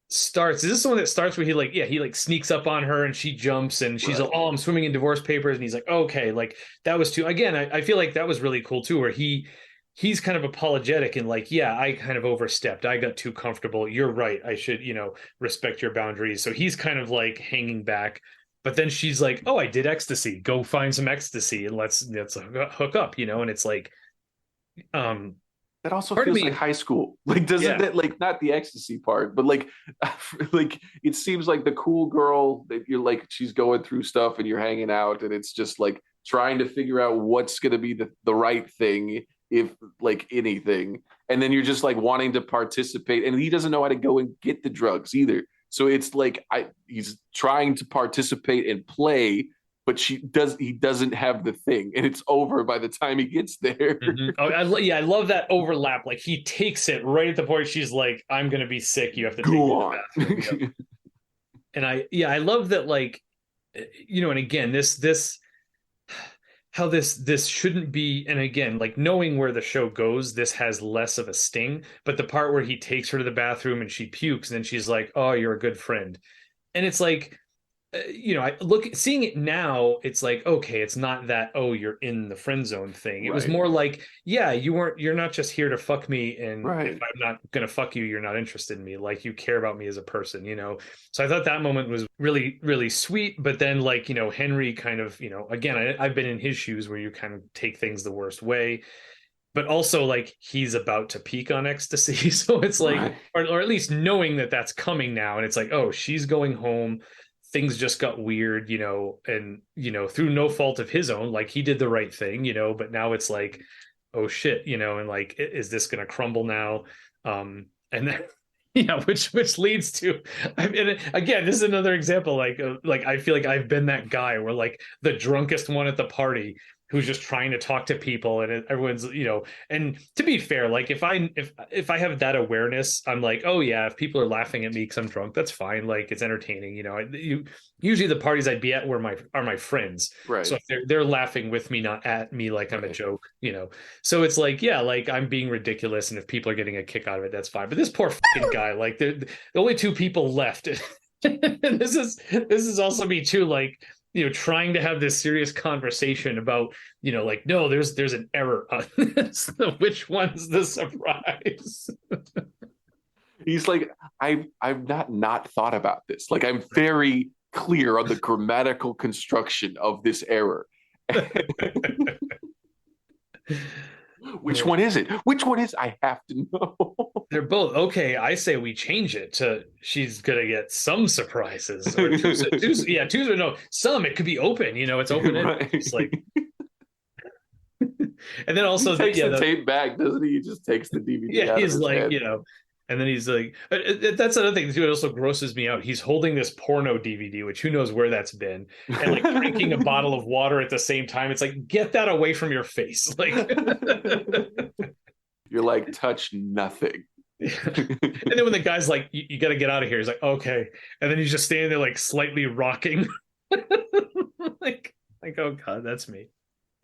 starts. Is this the one that starts where he like sneaks up on her and she jumps and she's like, Right. oh, I'm swimming in divorce papers, and he's like, okay, like that was too. Again, I feel like that was really cool too, where he's kind of apologetic and like, yeah, I kind of overstepped. I got too comfortable. You're right. I should, respect your boundaries. So he's kind of like hanging back. But then she's like, oh, I did ecstasy. Go find some ecstasy and let's hook up, and it's like, um, That also part of feels like me, high school. Like, doesn't yeah. that like not the ecstasy part, but like, like it seems like the cool girl that you're like she's going through stuff and you're hanging out, and it's just like trying to figure out what's going to be the right thing, if like anything, and then you're just like wanting to participate, and he doesn't know how to go and get the drugs either. So it's like he's trying to participate and play, but he doesn't have the thing, and it's over by the time he gets there. Mhm. Oh, yeah, I love that overlap. Like he takes it right at the point she's like, "I'm gonna be sick. You have to take me Go to the on. bathroom." Yep. And I love that. Like, and again, this how this shouldn't be. And again, like knowing where the show goes, this has less of a sting. But the part where he takes her to the bathroom and she pukes, and then she's like, "Oh, you're a good friend," and it's like, I look seeing it now, it's like, okay, it's not that, oh, you're in the friend zone thing. It was Right. more like, yeah, you're not just here to fuck me, and if Right. I'm not gonna fuck you, you're not interested in me. Like you care about me as a person. So I thought that moment was really, really sweet. But then like, Henry kind of, again, I've been in his shoes where you kind of take things the worst way. But also like he's about to peak on ecstasy. So it's like, Right. or at least knowing that that's coming now. And it's like, oh, she's going home, things just got weird, and through no fault of his own, like he did the right thing, but now it's like, oh shit, and like, is this gonna crumble now? And then yeah, which leads to, I mean, again, this is another example, like I feel like I've been that guy where like the drunkest one at the party who's just trying to talk to people, and everyone's, and to be fair, like if I have that awareness, I'm like, oh yeah, if people are laughing at me because I'm drunk, that's fine, like it's entertaining. Usually the parties I'd be at are my friends, so Right. if they're laughing with me, not at me, like I'm a Right. joke. So it's like, yeah, like I'm being ridiculous, and if people are getting a kick out of it, that's fine. But this poor fucking guy, like the only two people left. And this is also me too, like, trying to have this serious conversation about, like, no, there's an error on this. Which one's the surprise? He's like, I've not thought about this. Like I'm very clear on the grammatical construction of this error. Which one is it? Which one is I have to know? They're both okay. I say we change it to she's gonna get some surprises, or two's, no, some, it could be open, it's open ended. Right. It's like, and then He also takes the tape back, doesn't he? He just takes the DVD yeah, out of he's his like, head. and then he's like, that's another thing too. It also grosses me out. He's holding this porno DVD, which who knows where that's been, and like drinking a bottle of water at the same time. It's like, get that away from your face. Like, You're like, touch nothing. and then when the guy's like, you got to get out of here, he's like, okay. And then he's just standing there, like slightly rocking. like, oh God, that's me.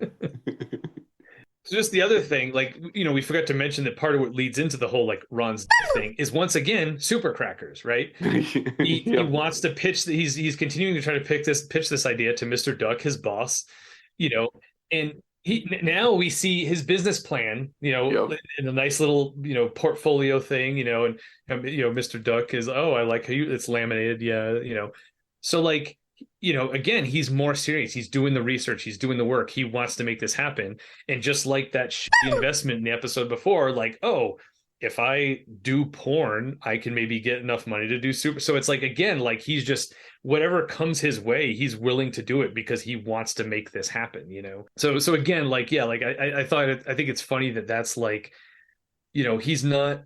So just the other thing, like, we forgot to mention that part of what leads into the whole like Ron's thing is once again super crackers, right? He Yep. wants to pitch he's continuing to try to pitch this idea to Mr. Duck, his boss, and now we see his business plan, Yep. in a nice little, portfolio thing, and Mr. Duck is, oh, I like how it's laminated, yeah, so like again, he's more serious. He's doing the research. He's doing the work. He wants to make this happen. And just like that shitty investment in the episode before, like, oh, if I do porn, I can maybe get enough money to do super. So it's like, again, like he's just whatever comes his way, he's willing to do it because he wants to make this happen. So again, like, yeah, like I think it's funny that that's like, he's not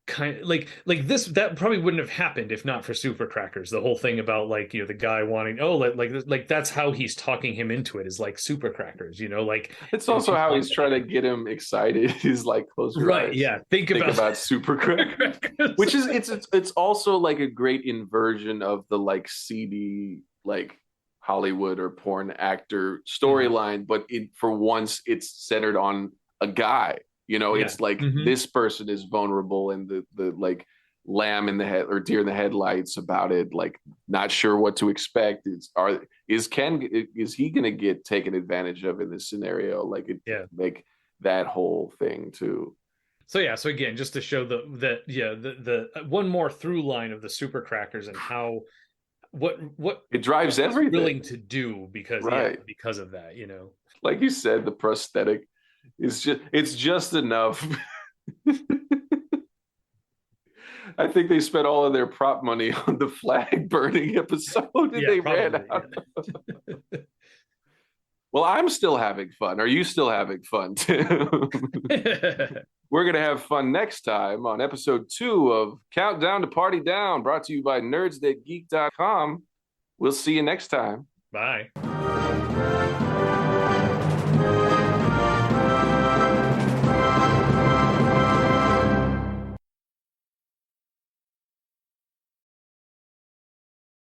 kind of like this, that probably wouldn't have happened if not for super crackers. The whole thing about like, the guy wanting, oh, like that's how he's talking him into it, is like super crackers, like it's also how he's trying to get him excited. He's like, close your eyes. Yeah, think about super crackers. Which is it's also like a great inversion of the like seedy like Hollywood or porn actor storyline, but for once it's centered on a guy. It's like this person is vulnerable, and the like lamb in the head or deer in the headlights about it, like not sure what to expect. Is he gonna get taken advantage of in this scenario? Like like that whole thing too. So again, just to show the one more through line of the super crackers and how what it drives everything willing to do because of that, like you said, the prosthetic. It's just enough. I think they spent all of their prop money on the flag burning episode and they ran out. Well, I'm still having fun. Are you still having fun, Tim? We're going to have fun next time on episode 2 of Countdown to Party Down, brought to you by nerdsthatgeek.com. We'll see you next time. Bye.